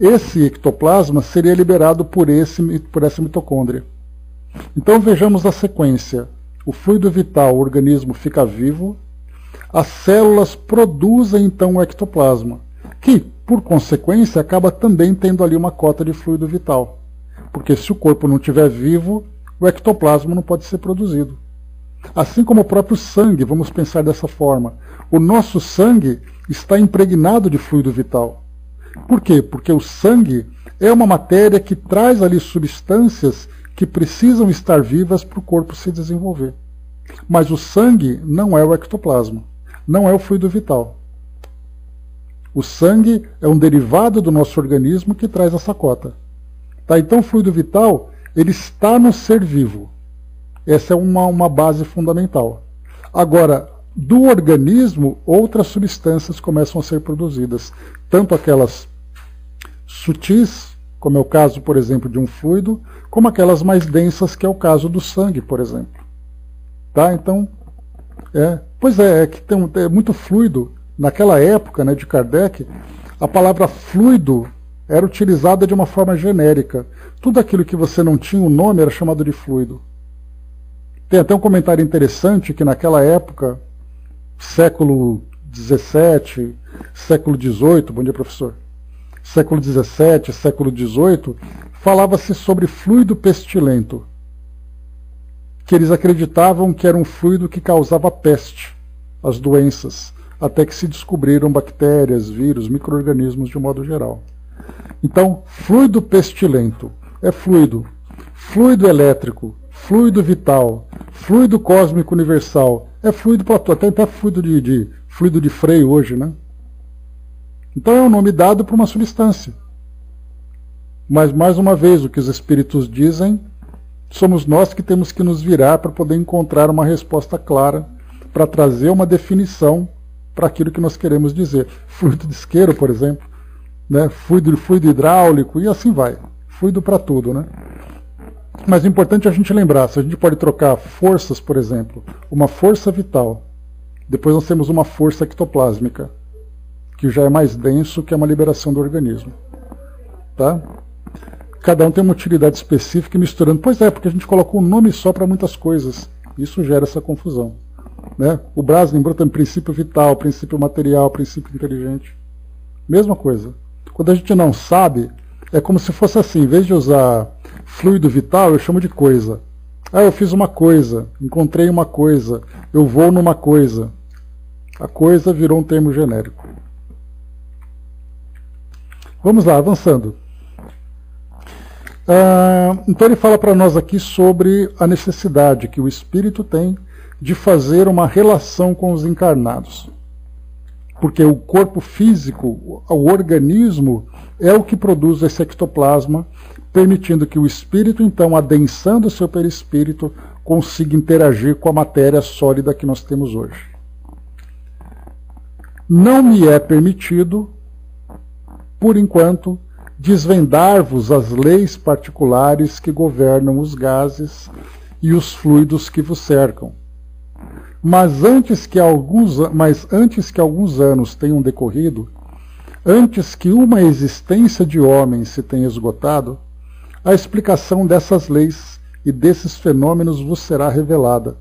[SPEAKER 1] Esse ectoplasma seria liberado por essa mitocôndria. Então vejamos a sequência. O fluido vital, o organismo fica vivo, as células produzem então o ectoplasma, que, por consequência, acaba também tendo ali uma cota de fluido vital. Porque se o corpo não estiver vivo, o ectoplasma não pode ser produzido. Assim como o próprio sangue, vamos pensar dessa forma. O nosso sangue está impregnado de fluido vital. Por quê? Porque o sangue é uma matéria que traz ali substâncias que precisam estar vivas para o corpo se desenvolver. Mas o sangue não é o ectoplasma, não é o fluido vital. O sangue é um derivado do nosso organismo que traz essa cota. Tá? Então o fluido vital ele está no ser vivo. Essa é uma base fundamental. Agora, do organismo, outras substâncias começam a ser produzidas. Tanto aquelas sutis, como é o caso, por exemplo, de um fluido, como aquelas mais densas, que é o caso do sangue, por exemplo. Tá? Então, é que é muito fluido. Naquela época, né, de Kardec, a palavra fluido era utilizada de uma forma genérica. Tudo aquilo que você não tinha um nome era chamado de fluido. Tem até um comentário interessante que naquela época, século XVII, século XVIII, bom dia professor, século XVII, século XVIII, falava-se sobre fluido pestilento, que eles acreditavam que era um fluido que causava peste, as doenças, até que se descobriram bactérias, vírus, micro-organismos de um modo geral. Então, fluido pestilento é fluido elétrico, fluido vital, fluido cósmico universal, é fluido para tudo, até fluido de freio hoje, né? Então é um nome dado para uma substância. Mas, mais uma vez, o que os espíritos dizem, somos nós que temos que nos virar para poder encontrar uma resposta clara, para trazer uma definição para aquilo que nós queremos dizer. Fluido de isqueiro, por exemplo, né? Fluido hidráulico, e assim vai. Fluido para tudo, né? Mas é importante a gente lembrar, se a gente pode trocar forças, por exemplo, uma força vital, depois nós temos uma força ectoplásmica, que já é mais denso, que é uma liberação do organismo. Tá? Cada um tem uma utilidade específica e misturando. Pois é, porque a gente colocou um nome só para muitas coisas. Isso gera essa confusão. Né? O Braz lembrou também princípio vital, princípio material, princípio inteligente. Mesma coisa. Quando a gente não sabe, é como se fosse assim, em vez de usar fluido vital, eu chamo de coisa. Ah, eu fiz uma coisa, encontrei uma coisa, eu vou numa coisa. A coisa virou um termo genérico. Vamos lá, avançando. Então ele fala para nós aqui sobre a necessidade que o espírito tem de fazer uma relação com os encarnados. Porque o corpo físico, o organismo, é o que produz esse ectoplasma, permitindo que o espírito, então, adensando o seu perispírito, consiga interagir com a matéria sólida que nós temos hoje. Não me é permitido, por enquanto, desvendar-vos as leis particulares que governam os gases e os fluidos que vos cercam. Mas antes que alguns anos tenham decorrido, antes que uma existência de homens se tenha esgotado, a explicação dessas leis e desses fenômenos vos será revelada,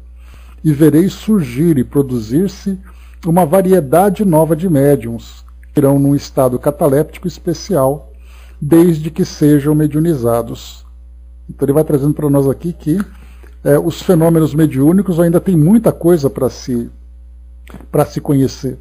[SPEAKER 1] e vereis surgir e produzir-se uma variedade nova de médiuns, que irão num estado cataléptico especial, desde que sejam mediunizados. Então ele vai trazendo para nós aqui que os fenômenos mediúnicos ainda tem muita coisa para se conhecer.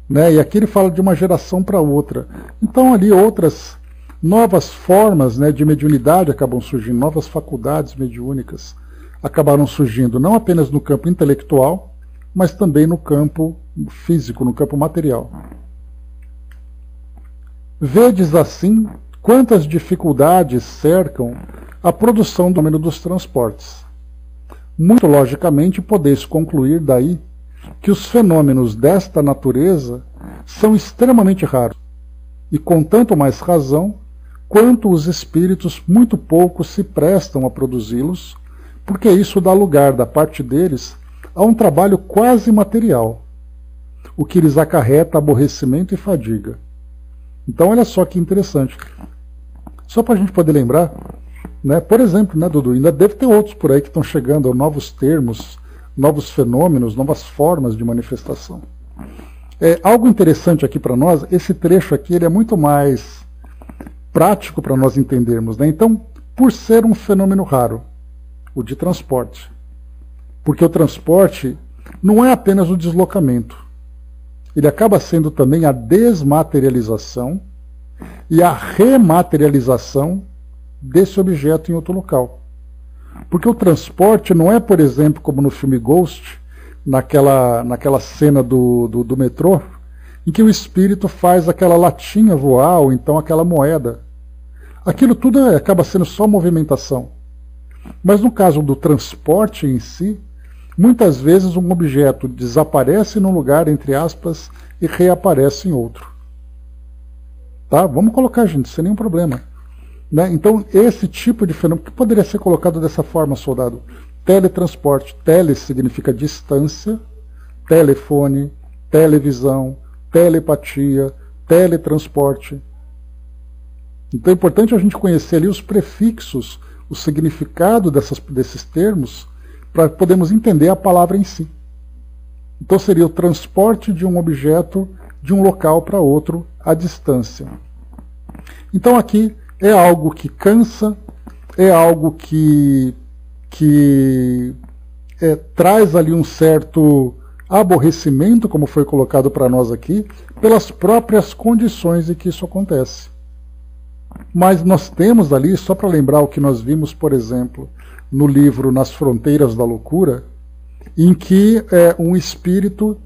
[SPEAKER 1] Né? E aqui ele fala de uma geração para outra. Então ali outras novas formas, né, de mediunidade acabam surgindo, novas faculdades mediúnicas acabaram surgindo, não apenas no campo intelectual, mas também no campo físico, no campo material. Vedes assim quantas dificuldades cercam a produção do fenômeno dos transportes. Muito logicamente podeis concluir daí que os fenômenos desta natureza são extremamente raros, e com tanto mais razão quanto os espíritos muito pouco se prestam a produzi-los, porque isso dá lugar, da parte deles, a um trabalho quase material, o que lhes acarreta aborrecimento e fadiga. Então olha só que interessante. Só para a gente poder lembrar, né, por exemplo, né, Dudu, ainda deve ter outros por aí que estão chegando a novos termos, novos fenômenos, novas formas de manifestação. Algo interessante aqui para nós, esse trecho aqui ele é muito mais prático para nós entendermos. Né? Então, por ser um fenômeno raro, o de transporte. Porque o transporte não é apenas o deslocamento. Ele acaba sendo também a desmaterialização e a rematerialização desse objeto em outro local. Porque o transporte não é, por exemplo, como no filme Ghost, naquela cena do metrô, em que o espírito faz aquela latinha voar, ou então aquela moeda. Aquilo tudo acaba sendo só movimentação. Mas no caso do transporte em si, muitas vezes um objeto desaparece num lugar, entre aspas, e reaparece em outro. Tá? Vamos colocar, gente, sem nenhum problema. Né? Então, esse tipo de fenômeno, que poderia ser colocado dessa forma, soldado? Teletransporte. Tele significa distância, telefone, televisão, telepatia, teletransporte. Então é importante a gente conhecer ali os prefixos, o significado desses termos, para podermos entender a palavra em si. Então seria o transporte de um objeto de um local para outro à distância. Então aqui é algo que cansa, é algo que traz ali um certo aborrecimento, como foi colocado para nós aqui, pelas próprias condições em que isso acontece. Mas nós temos ali, só para lembrar o que nós vimos, por exemplo, no livro Nas Fronteiras da Loucura, em que um espírito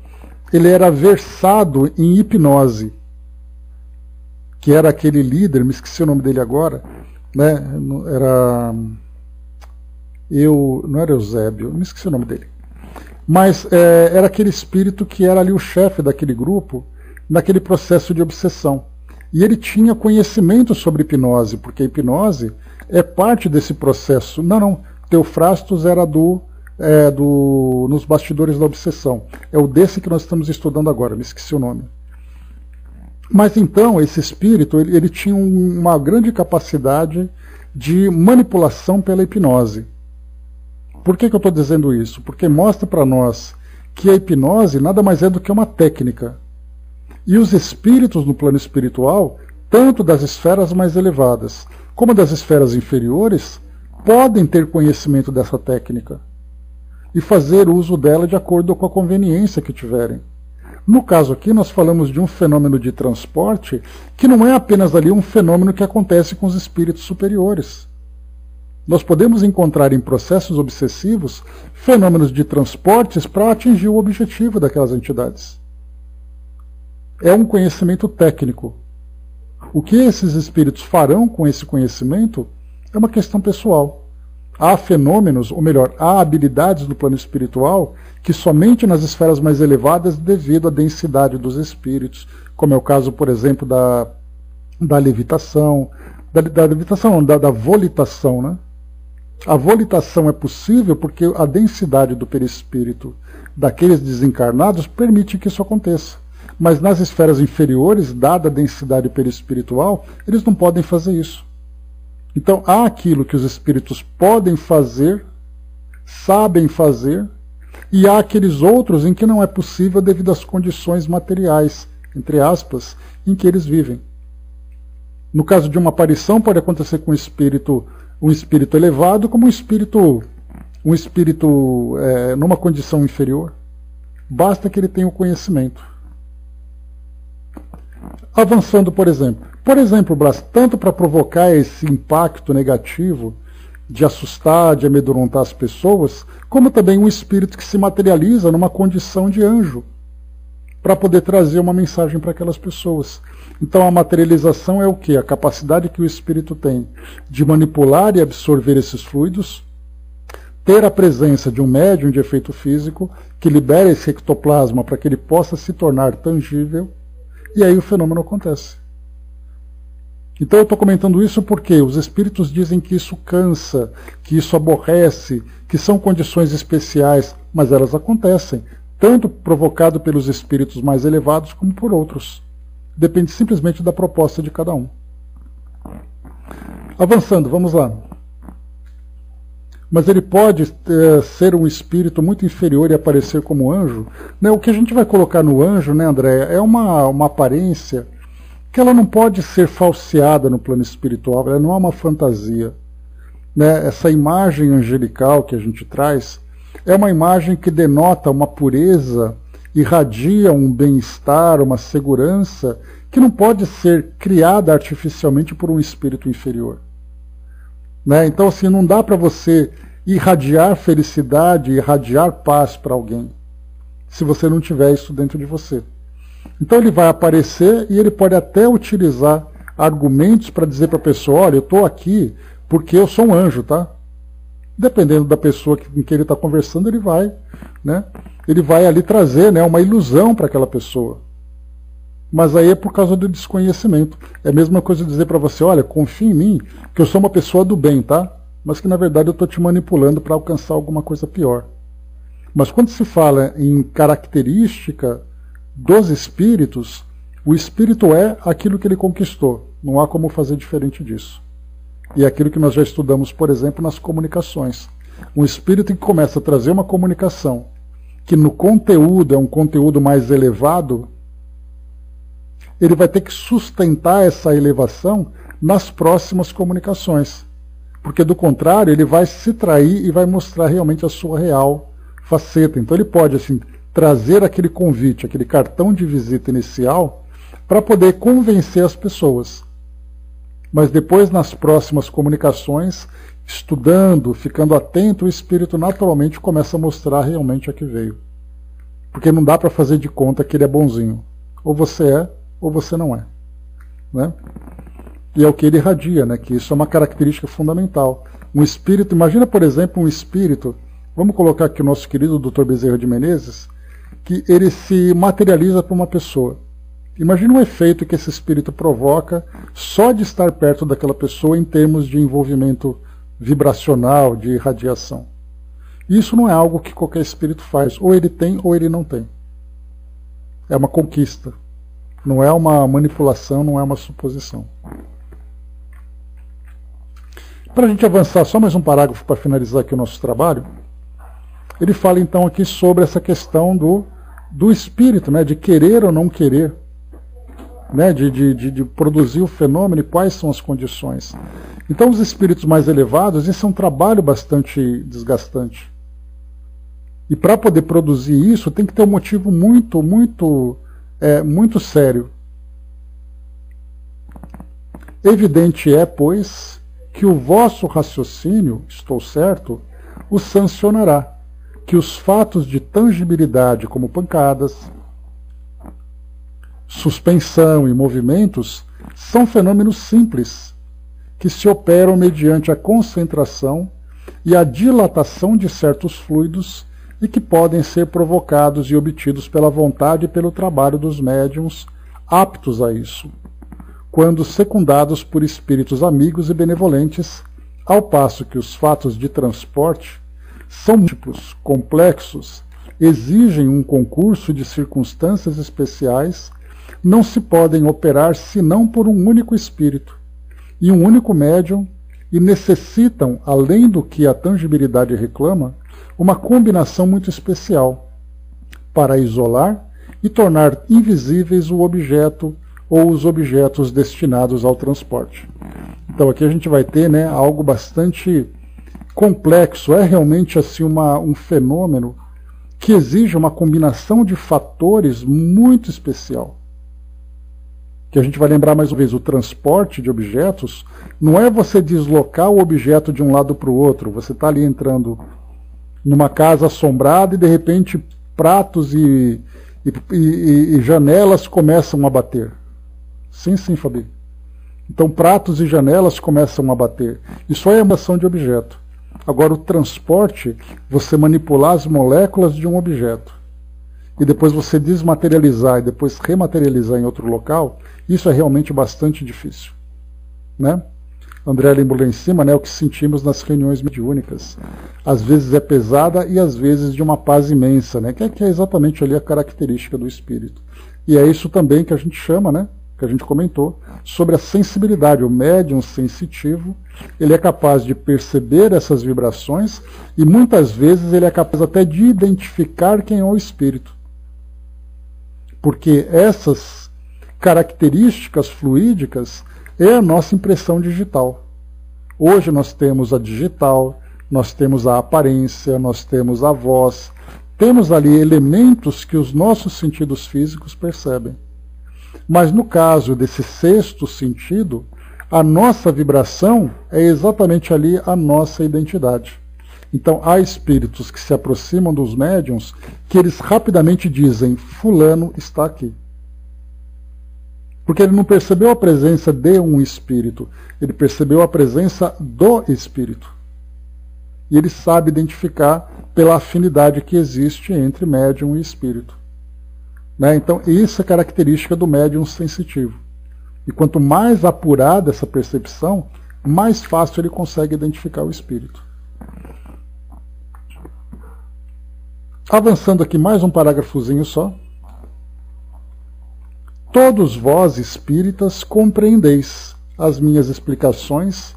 [SPEAKER 1] ele era versado em hipnose, que era aquele líder, me esqueci o nome dele agora, né? Não era Eusébio, me esqueci o nome dele. Mas era aquele espírito que era ali o chefe daquele grupo, naquele processo de obsessão. E ele tinha conhecimento sobre hipnose, porque a hipnose é parte desse processo. Não, Teofrastos era nos bastidores da obsessão. É o desse que nós estamos estudando agora, me esqueci o nome. Mas então, esse espírito, ele tinha uma grande capacidade de manipulação pela hipnose. Por que eu estou dizendo isso? Porque mostra para nós que a hipnose nada mais é do que uma técnica. E os espíritos no plano espiritual, tanto das esferas mais elevadas como das esferas inferiores, podem ter conhecimento dessa técnica e fazer uso dela de acordo com a conveniência que tiverem. No caso aqui, nós falamos de um fenômeno de transporte que não é apenas ali um fenômeno que acontece com os espíritos superiores. Nós podemos encontrar em processos obsessivos fenômenos de transportes para atingir o objetivo daquelas entidades. É um conhecimento técnico. O que esses espíritos farão com esse conhecimento é uma questão pessoal. Há fenômenos, ou melhor, há habilidades no plano espiritual que somente nas esferas mais elevadas, devido à densidade dos espíritos, como é o caso, por exemplo, da levitação, da volitação, né? A volitação é possível porque a densidade do perispírito daqueles desencarnados permite que isso aconteça. Mas nas esferas inferiores, dada a densidade perispiritual, eles não podem fazer isso. Então há aquilo que os espíritos podem fazer, sabem fazer, e há aqueles outros em que não é possível devido às condições materiais, entre aspas, em que eles vivem. No caso de uma aparição, pode acontecer com um espírito elevado, como um espírito numa condição inferior. Basta que ele tenha o conhecimento. Avançando, por exemplo, Brás, tanto para provocar esse impacto negativo de assustar, de amedrontar as pessoas, como também um espírito que se materializa numa condição de anjo, para poder trazer uma mensagem para aquelas pessoas. Então a materialização é o quê? A capacidade que o espírito tem de manipular e absorver esses fluidos, ter a presença de um médium de efeito físico que libera esse ectoplasma para que ele possa se tornar tangível, e aí o fenômeno acontece. Então eu estou comentando isso porque os espíritos dizem que isso cansa, que isso aborrece, que são condições especiais, mas elas acontecem, tanto provocado pelos espíritos mais elevados como por outros. Depende simplesmente da proposta de cada um. Avançando, vamos lá. Mas ele pode ser um espírito muito inferior e aparecer como anjo. Né? O que a gente vai colocar no anjo, né, Andréia, é uma aparência que ela não pode ser falseada no plano espiritual, ela não é uma fantasia. né, essa imagem angelical que a gente traz, é uma imagem que denota uma pureza, irradia um bem-estar, uma segurança, que não pode ser criada artificialmente por um espírito inferior. Né? Então, assim, não dá para você irradiar felicidade, irradiar paz para alguém, se você não tiver isso dentro de você. Então ele vai aparecer e ele pode até utilizar argumentos para dizer para a pessoa, olha, eu estou aqui porque eu sou um anjo, tá? Dependendo da pessoa com quem ele está conversando, ele vai, né? Ele vai ali trazer, né, uma ilusão para aquela pessoa. Mas aí é por causa do desconhecimento. É a mesma coisa dizer para você, olha, confia em mim, que eu sou uma pessoa do bem, tá? Mas que na verdade eu estou te manipulando para alcançar alguma coisa pior. Mas quando se fala em característica dos espíritos, o espírito é aquilo que ele conquistou. Não há como fazer diferente disso. E é aquilo que nós já estudamos, por exemplo, nas comunicações. Um espírito que começa a trazer uma comunicação que no conteúdo é um conteúdo mais elevado, ele vai ter que sustentar essa elevação nas próximas comunicações. Porque do contrário, ele vai se trair e vai mostrar realmente a sua real faceta. Então ele pode assim trazer aquele convite, aquele cartão de visita inicial para poder convencer as pessoas. Mas depois, nas próximas comunicações, estudando, ficando atento, o espírito naturalmente começa a mostrar realmente a que veio. Porque não dá para fazer de conta que ele é bonzinho. Ou você é, ou você não é. Né? E é o que ele irradia, né? Que isso é uma característica fundamental. Um espírito, imagina, por exemplo, um espírito, vamos colocar aqui o nosso querido Dr. Bezerra de Menezes, que ele se materializa para uma pessoa. Imagina o efeito que esse espírito provoca só de estar perto daquela pessoa em termos de envolvimento vibracional, de irradiação. Isso não é algo que qualquer espírito faz. Ou ele tem ou ele não tem. É uma conquista. Não é uma manipulação, não é uma suposição. Para a gente avançar, só mais um parágrafo para finalizar aqui o nosso trabalho. Ele fala então aqui sobre essa questão do espírito, né, de querer ou não querer. Né, de produzir o fenômeno e quais são as condições. Então os espíritos mais elevados, isso é um trabalho bastante desgastante. E para poder produzir isso tem que ter um motivo muito sério. Evidente é, pois, que o vosso raciocínio, estou certo, o sancionará, que os fatos de tangibilidade como pancadas, suspensão e movimentos são fenômenos simples, que se operam mediante a concentração e a dilatação de certos fluidos e que podem ser provocados e obtidos pela vontade e pelo trabalho dos médiuns aptos a isso, quando secundados por espíritos amigos e benevolentes, ao passo que os fatos de transporte são múltiplos, complexos, exigem um concurso de circunstâncias especiais, não se podem operar senão por um único espírito e um único médium e necessitam, além do que a tangibilidade reclama, uma combinação muito especial para isolar e tornar invisíveis o objeto ou os objetos destinados ao transporte. Então aqui a gente vai ter, né, algo bastante complexo, é realmente assim um fenômeno que exige uma combinação de fatores muito especial. Que a gente vai lembrar mais uma vez, o transporte de objetos não é você deslocar o objeto de um lado para o outro. Você está ali entrando numa casa assombrada e de repente pratos e janelas começam a bater. Sim, Fabi. Então pratos e janelas começam a bater. Isso é emissão de objeto. Agora o transporte, você manipular as moléculas de um objeto e depois você desmaterializar e depois rematerializar em outro local, isso é realmente bastante difícil. Né? André lembrou lá em cima, né, o que sentimos nas reuniões mediúnicas. Às vezes é pesada e às vezes de uma paz imensa, né, que é exatamente ali a característica do espírito. E é isso também que a gente chama, né, que a gente comentou, sobre a sensibilidade. O médium sensitivo, ele é capaz de perceber essas vibrações e muitas vezes ele é capaz até de identificar quem é o espírito. Porque essas características fluídicas é a nossa impressão digital. Hoje nós temos a digital, nós temos a aparência, nós temos a voz, temos ali elementos que os nossos sentidos físicos percebem. Mas no caso desse sexto sentido, a nossa vibração é exatamente ali a nossa identidade. Então há espíritos que se aproximam dos médiuns que eles rapidamente dizem, fulano está aqui. Porque ele não percebeu a presença de um espírito, ele percebeu a presença do espírito. E ele sabe identificar pela afinidade que existe entre médium e espírito. Né? Então, isso é característica do médium sensitivo. E quanto mais apurada essa percepção, mais fácil ele consegue identificar o espírito. Avançando aqui mais um parágrafozinho só. Todos vós, espíritas, compreendeis as minhas explicações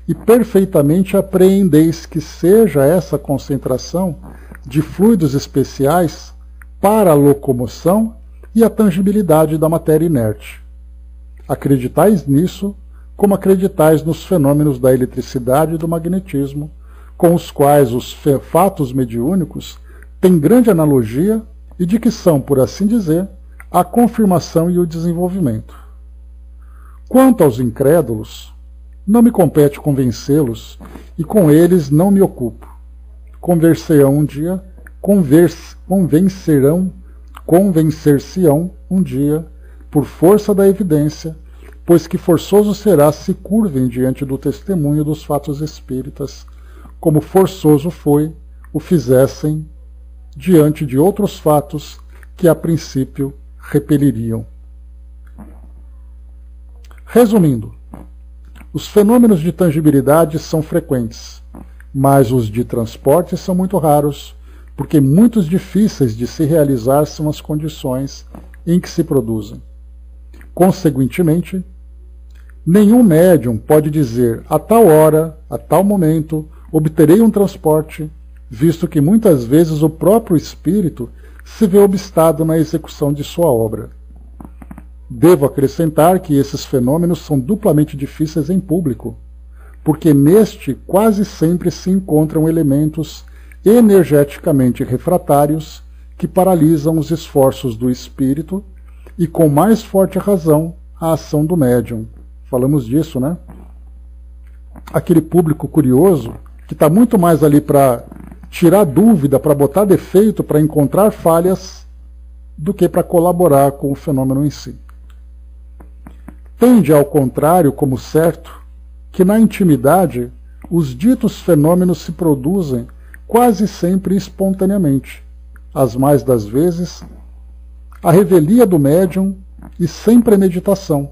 [SPEAKER 1] e perfeitamente apreendeis que seja essa concentração de fluidos especiais para a locomoção e a tangibilidade da matéria inerte. Acreditais nisso, como acreditais nos fenômenos da eletricidade e do magnetismo, com os quais os fatos mediúnicos têm grande analogia e de que são, por assim dizer, a confirmação e o desenvolvimento. Quanto aos incrédulos, não me compete convencê-los e com eles não me ocupo. Convencer-se-ão um dia, por força da evidência, pois que forçoso será se curvem diante do testemunho dos fatos espíritas, como forçoso foi o fizessem diante de outros fatos que a princípio repeliriam. Resumindo, os fenômenos de tangibilidade são frequentes, mas os de transporte são muito raros, porque muitos difíceis de se realizar são as condições em que se produzem. Consequentemente, nenhum médium pode dizer a tal hora, a tal momento, obterei um transporte, visto que muitas vezes o próprio espírito se vê obstado na execução de sua obra. Devo acrescentar que esses fenômenos são duplamente difíceis em público, porque neste quase sempre se encontram elementos energeticamente refratários que paralisam os esforços do espírito e, com mais forte razão, a ação do médium. Falamos disso, né? Aquele público curioso que está muito mais ali para tirar dúvida, para botar defeito, para encontrar falhas, do que para colaborar com o fenômeno em si. Tende, ao contrário, como certo, que na intimidade os ditos fenômenos se produzem quase sempre espontaneamente, as mais das vezes, à revelia do médium e sem premeditação,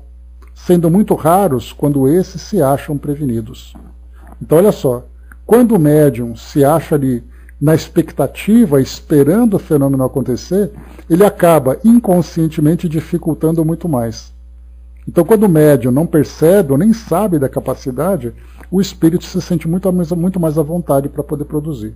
[SPEAKER 1] sendo muito raros quando esses se acham prevenidos. Então, olha só, quando o médium se acha ali na expectativa, esperando o fenômeno acontecer, ele acaba inconscientemente dificultando muito mais. Então, quando o médium não percebe ou nem sabe da capacidade, o espírito se sente muito mais à vontade para poder produzir.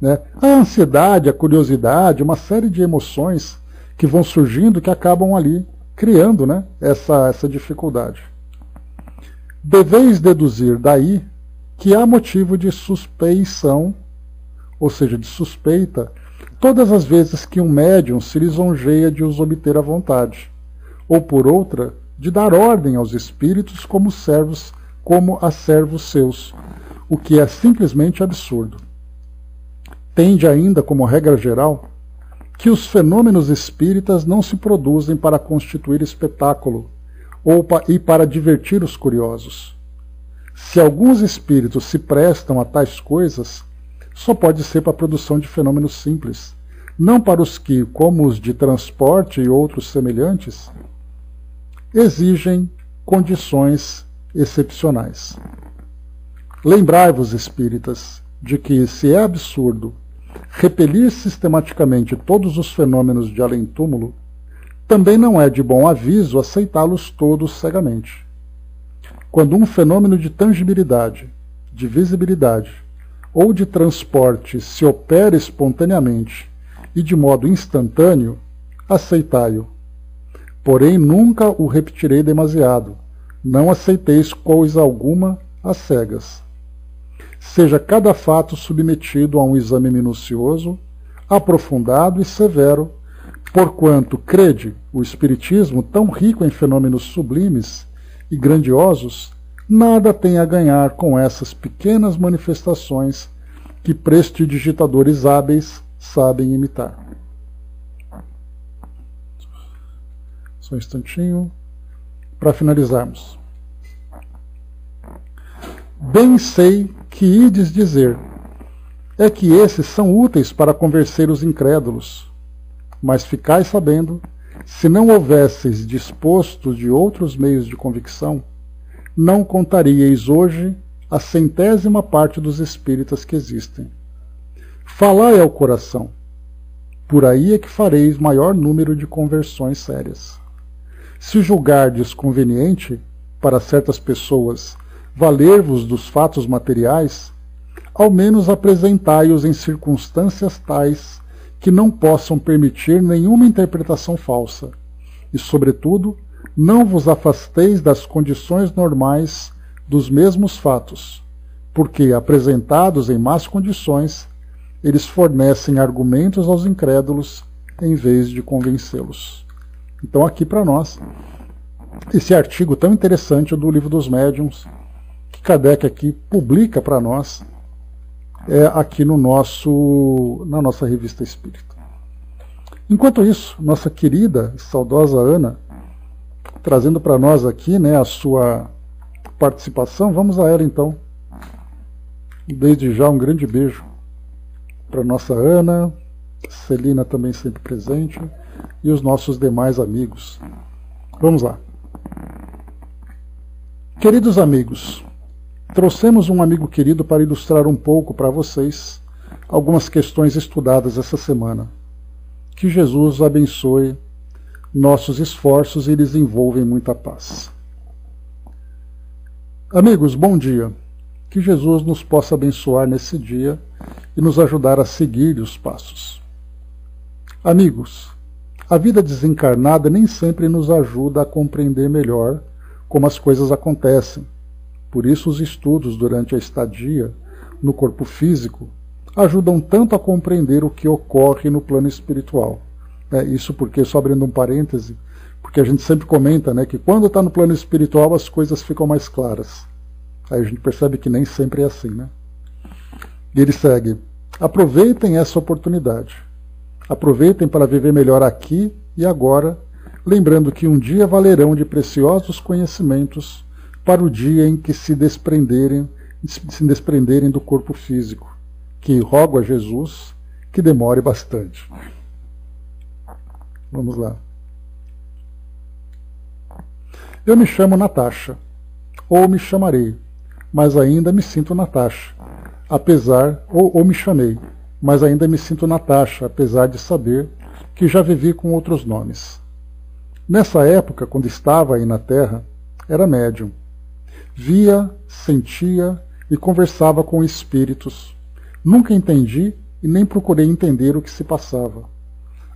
[SPEAKER 1] Né? A ansiedade, a curiosidade, uma série de emoções que vão surgindo que acabam ali criando, né, essa dificuldade. Deveis deduzir daí que há motivo de suspeição, ou seja, de suspeita, todas as vezes que um médium se lisonjeia de os obter à vontade, ou por outra, de dar ordem aos espíritos como a servos seus, o que é simplesmente absurdo. Tende ainda, como regra geral, que os fenômenos espíritas não se produzem para constituir espetáculo e para divertir os curiosos. Se alguns espíritos se prestam a tais coisas, só pode ser para a produção de fenômenos simples, não para os que, como os de transporte e outros semelhantes, exigem condições excepcionais. Lembrai-vos, espíritas, de que, se é absurdo repelir sistematicamente todos os fenômenos de além-túmulo, também não é de bom aviso aceitá-los todos cegamente. Quando um fenômeno de tangibilidade, de visibilidade ou de transporte se opera espontaneamente e de modo instantâneo, aceitai-o. Porém, nunca o repetirei demasiado. Não aceiteis coisa alguma às cegas. Seja cada fato submetido a um exame minucioso, aprofundado e severo, porquanto, crede, o Espiritismo, tão rico em fenômenos sublimes e grandiosos, nada tem a ganhar com essas pequenas manifestações que prestidigitadores hábeis sabem imitar. Só um instantinho para finalizarmos. Bem sei que ides dizer, é que esses são úteis para convencer os incrédulos, mas ficai sabendo, se não houvesseis disposto de outros meios de convicção, não contaríeis hoje a 100ª parte dos espíritas que existem. Falai ao coração, por aí é que fareis maior número de conversões sérias. Se julgardes conveniente, para certas pessoas, valer-vos dos fatos materiais, ao menos apresentai-os em circunstâncias tais que não possam permitir nenhuma interpretação falsa, e, sobretudo, não vos afasteis das condições normais dos mesmos fatos, porque, apresentados em más condições, eles fornecem argumentos aos incrédulos em vez de convencê-los. Então, aqui para nós, esse artigo tão interessante do Livro dos Médiuns, que Kardec aqui publica para nós, aqui na nossa revista Espírita. Enquanto isso, nossa querida e saudosa Ana, trazendo para nós aqui, né, a sua participação, vamos a ela então. Desde já um grande beijo para nossa Ana, Celina também sempre presente, e os nossos demais amigos. Vamos lá. Queridos amigos, trouxemos um amigo querido para ilustrar um pouco para vocês algumas questões estudadas essa semana. Que Jesus abençoe nossos esforços e lhes envolva em muita paz. Amigos, bom dia. Que Jesus nos possa abençoar nesse dia e nos ajudar a seguir os passos. Amigos, a vida desencarnada nem sempre nos ajuda a compreender melhor como as coisas acontecem. Por isso, os estudos durante a estadia no corpo físico ajudam tanto a compreender o que ocorre no plano espiritual. Isso porque, só abrindo um parêntese, porque a gente sempre comenta, né, que quando está no plano espiritual as coisas ficam mais claras. Aí a gente percebe que nem sempre é assim, né? E ele segue: aproveitem essa oportunidade. Aproveitem para viver melhor aqui e agora, lembrando que um dia valerão de preciosos conhecimentos para o dia em que se desprenderem do corpo físico, que rogo a Jesus que demore bastante. Vamos lá. Eu me chamo Natasha, ou me chamarei, mas ainda me sinto Natasha, ou me chamei, mas ainda me sinto Natasha, apesar de saber que já vivi com outros nomes. Nessa época, quando estava aí na Terra, era médium. Via, sentia e conversava com espíritos. Nunca entendi e nem procurei entender o que se passava.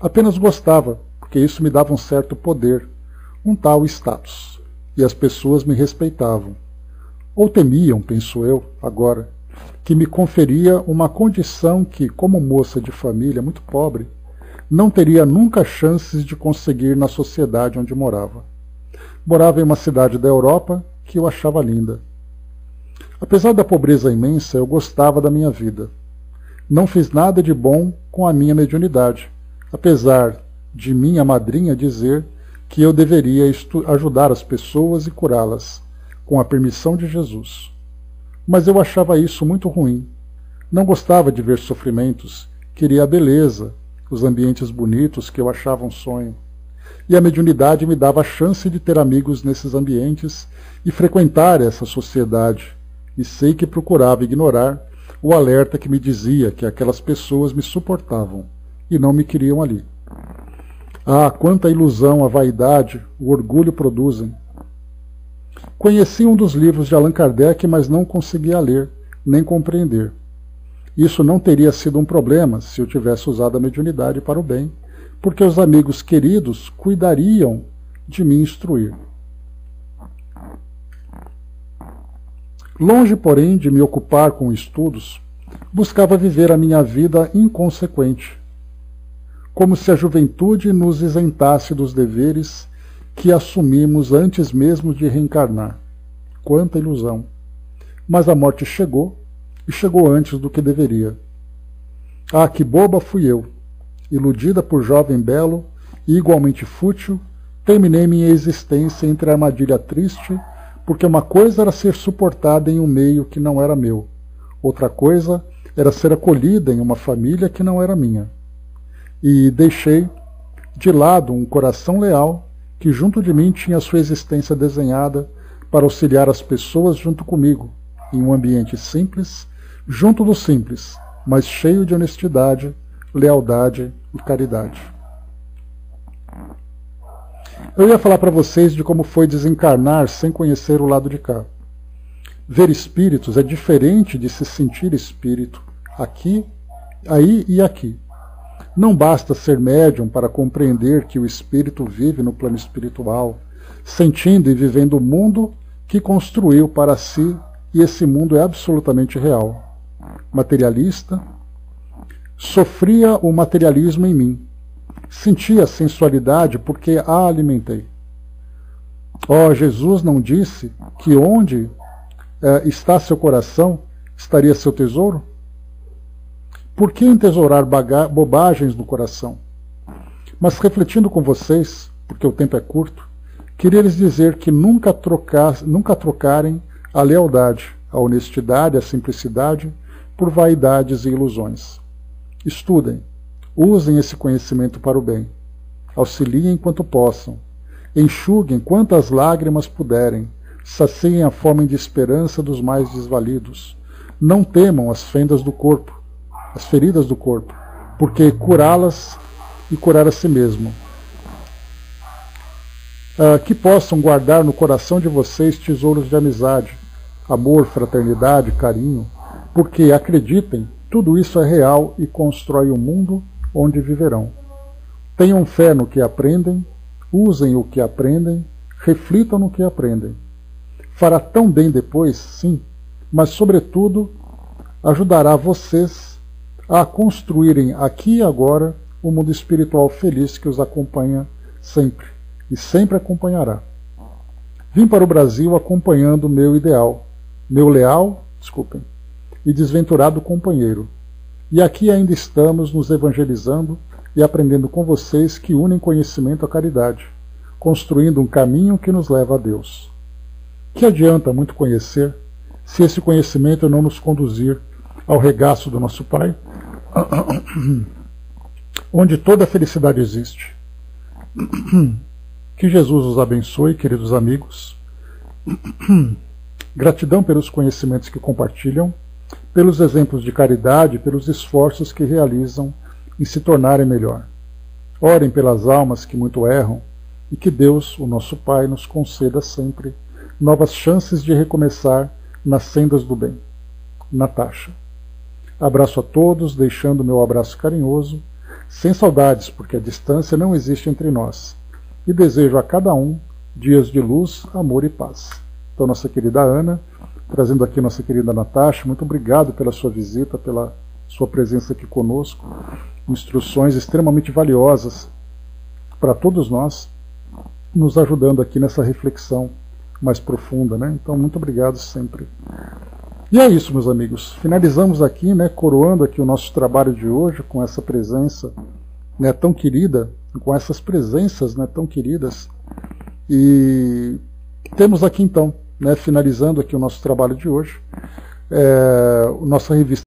[SPEAKER 1] Apenas gostava, porque isso me dava um certo poder, um tal status, e as pessoas me respeitavam. Ou temiam, penso eu, agora, que me conferia uma condição que, como moça de família muito pobre, não teria nunca chances de conseguir na sociedade onde morava. Morava em uma cidade da Europa que eu achava linda. Apesar da pobreza imensa, eu gostava da minha vida. Não fiz nada de bom com a minha mediunidade, apesar de minha madrinha dizer que eu deveria ajudar as pessoas e curá-las, com a permissão de Jesus. Mas eu achava isso muito ruim. Não gostava de ver sofrimentos, queria a beleza, os ambientes bonitos que eu achava um sonho. E a mediunidade me dava a chance de ter amigos nesses ambientes e frequentar essa sociedade, e sei que procurava ignorar o alerta que me dizia que aquelas pessoas me suportavam e não me queriam ali. Ah, quanta ilusão a vaidade, o orgulho produzem. Conheci um dos livros de Allan Kardec, mas não conseguia ler, nem compreender. Isso não teria sido um problema se eu tivesse usado a mediunidade para o bem, porque os amigos queridos cuidariam de me instruir. Longe, porém, de me ocupar com estudos, buscava viver a minha vida inconsequente, como se a juventude nos isentasse dos deveres que assumimos antes mesmo de reencarnar. Quanta ilusão! Mas a morte chegou, e chegou antes do que deveria. Ah, que boba fui eu! Iludida por jovem belo e igualmente fútil, terminei minha existência entre a armadilha triste, porque uma coisa era ser suportada em um meio que não era meu, outra coisa era ser acolhida em uma família que não era minha. E deixei de lado um coração leal que junto de mim tinha sua existência desenhada para auxiliar as pessoas junto comigo, em um ambiente simples, junto do simples, mas cheio de honestidade, lealdade e caridade. Eu ia falar para vocês de como foi desencarnar sem conhecer o lado de cá. Ver espíritos é diferente de se sentir espírito, aqui, aí e aqui. Não basta ser médium para compreender que o espírito vive no plano espiritual, sentindo e vivendo o mundo que construiu para si, e esse mundo é absolutamente real. Materialista, sofria o materialismo em mim. Sentia a sensualidade porque a alimentei. Oh, Jesus não disse que onde está seu coração, estaria seu tesouro? Por que entesourar bobagens no coração? Mas refletindo com vocês, porque o tempo é curto, queria lhes dizer que nunca trocarem a lealdade, a honestidade, a simplicidade por vaidades e ilusões. Estudem, usem esse conhecimento para o bem, auxiliem quanto possam, enxuguem quantas lágrimas puderem, saciem a fome de esperança dos mais desvalidos. Não temam as fendas do corpo, as feridas do corpo, porque curá-las e curar a si mesmo. Que possam guardar no coração de vocês tesouros de amizade, amor, fraternidade, carinho, porque, acreditem, tudo isso é real e constrói o mundo onde viverão. Tenham fé no que aprendem, usem o que aprendem, reflitam no que aprendem. Fará tão bem depois, sim, mas, sobretudo, ajudará vocês a construírem aqui e agora o mundo espiritual feliz que os acompanha sempre, e sempre acompanhará. Vim para o Brasil acompanhando meu ideal, meu leal, e desventurado companheiro. E aqui ainda estamos nos evangelizando e aprendendo com vocês que unem conhecimento à caridade, construindo um caminho que nos leva a Deus. Que adianta muito conhecer, se esse conhecimento não nos conduzir ao regaço do nosso Pai, onde toda a felicidade existe. Que Jesus os abençoe, queridos amigos. Gratidão pelos conhecimentos que compartilham, pelos exemplos de caridade, pelos esforços que realizam em se tornarem melhor. Orem pelas almas que muito erram e que Deus, o nosso Pai, nos conceda sempre novas chances de recomeçar nas sendas do bem. Natasha. Abraço a todos, deixando meu abraço carinhoso, sem saudades, porque a distância não existe entre nós. E desejo a cada um dias de luz, amor e paz. Então, nossa querida Ana, trazendo aqui nossa querida Natasha, muito obrigado pela sua visita, pela sua presença aqui conosco. Instruções extremamente valiosas para todos nós, nos ajudando aqui nessa reflexão mais profunda, né? Então, muito obrigado sempre. E é isso, meus amigos. Finalizamos aqui, né, coroando aqui o nosso trabalho de hoje com essa presença, né, tão querida, com essas presenças, né, tão queridas. E temos aqui então, né, finalizando aqui o nosso trabalho de hoje, nossa revista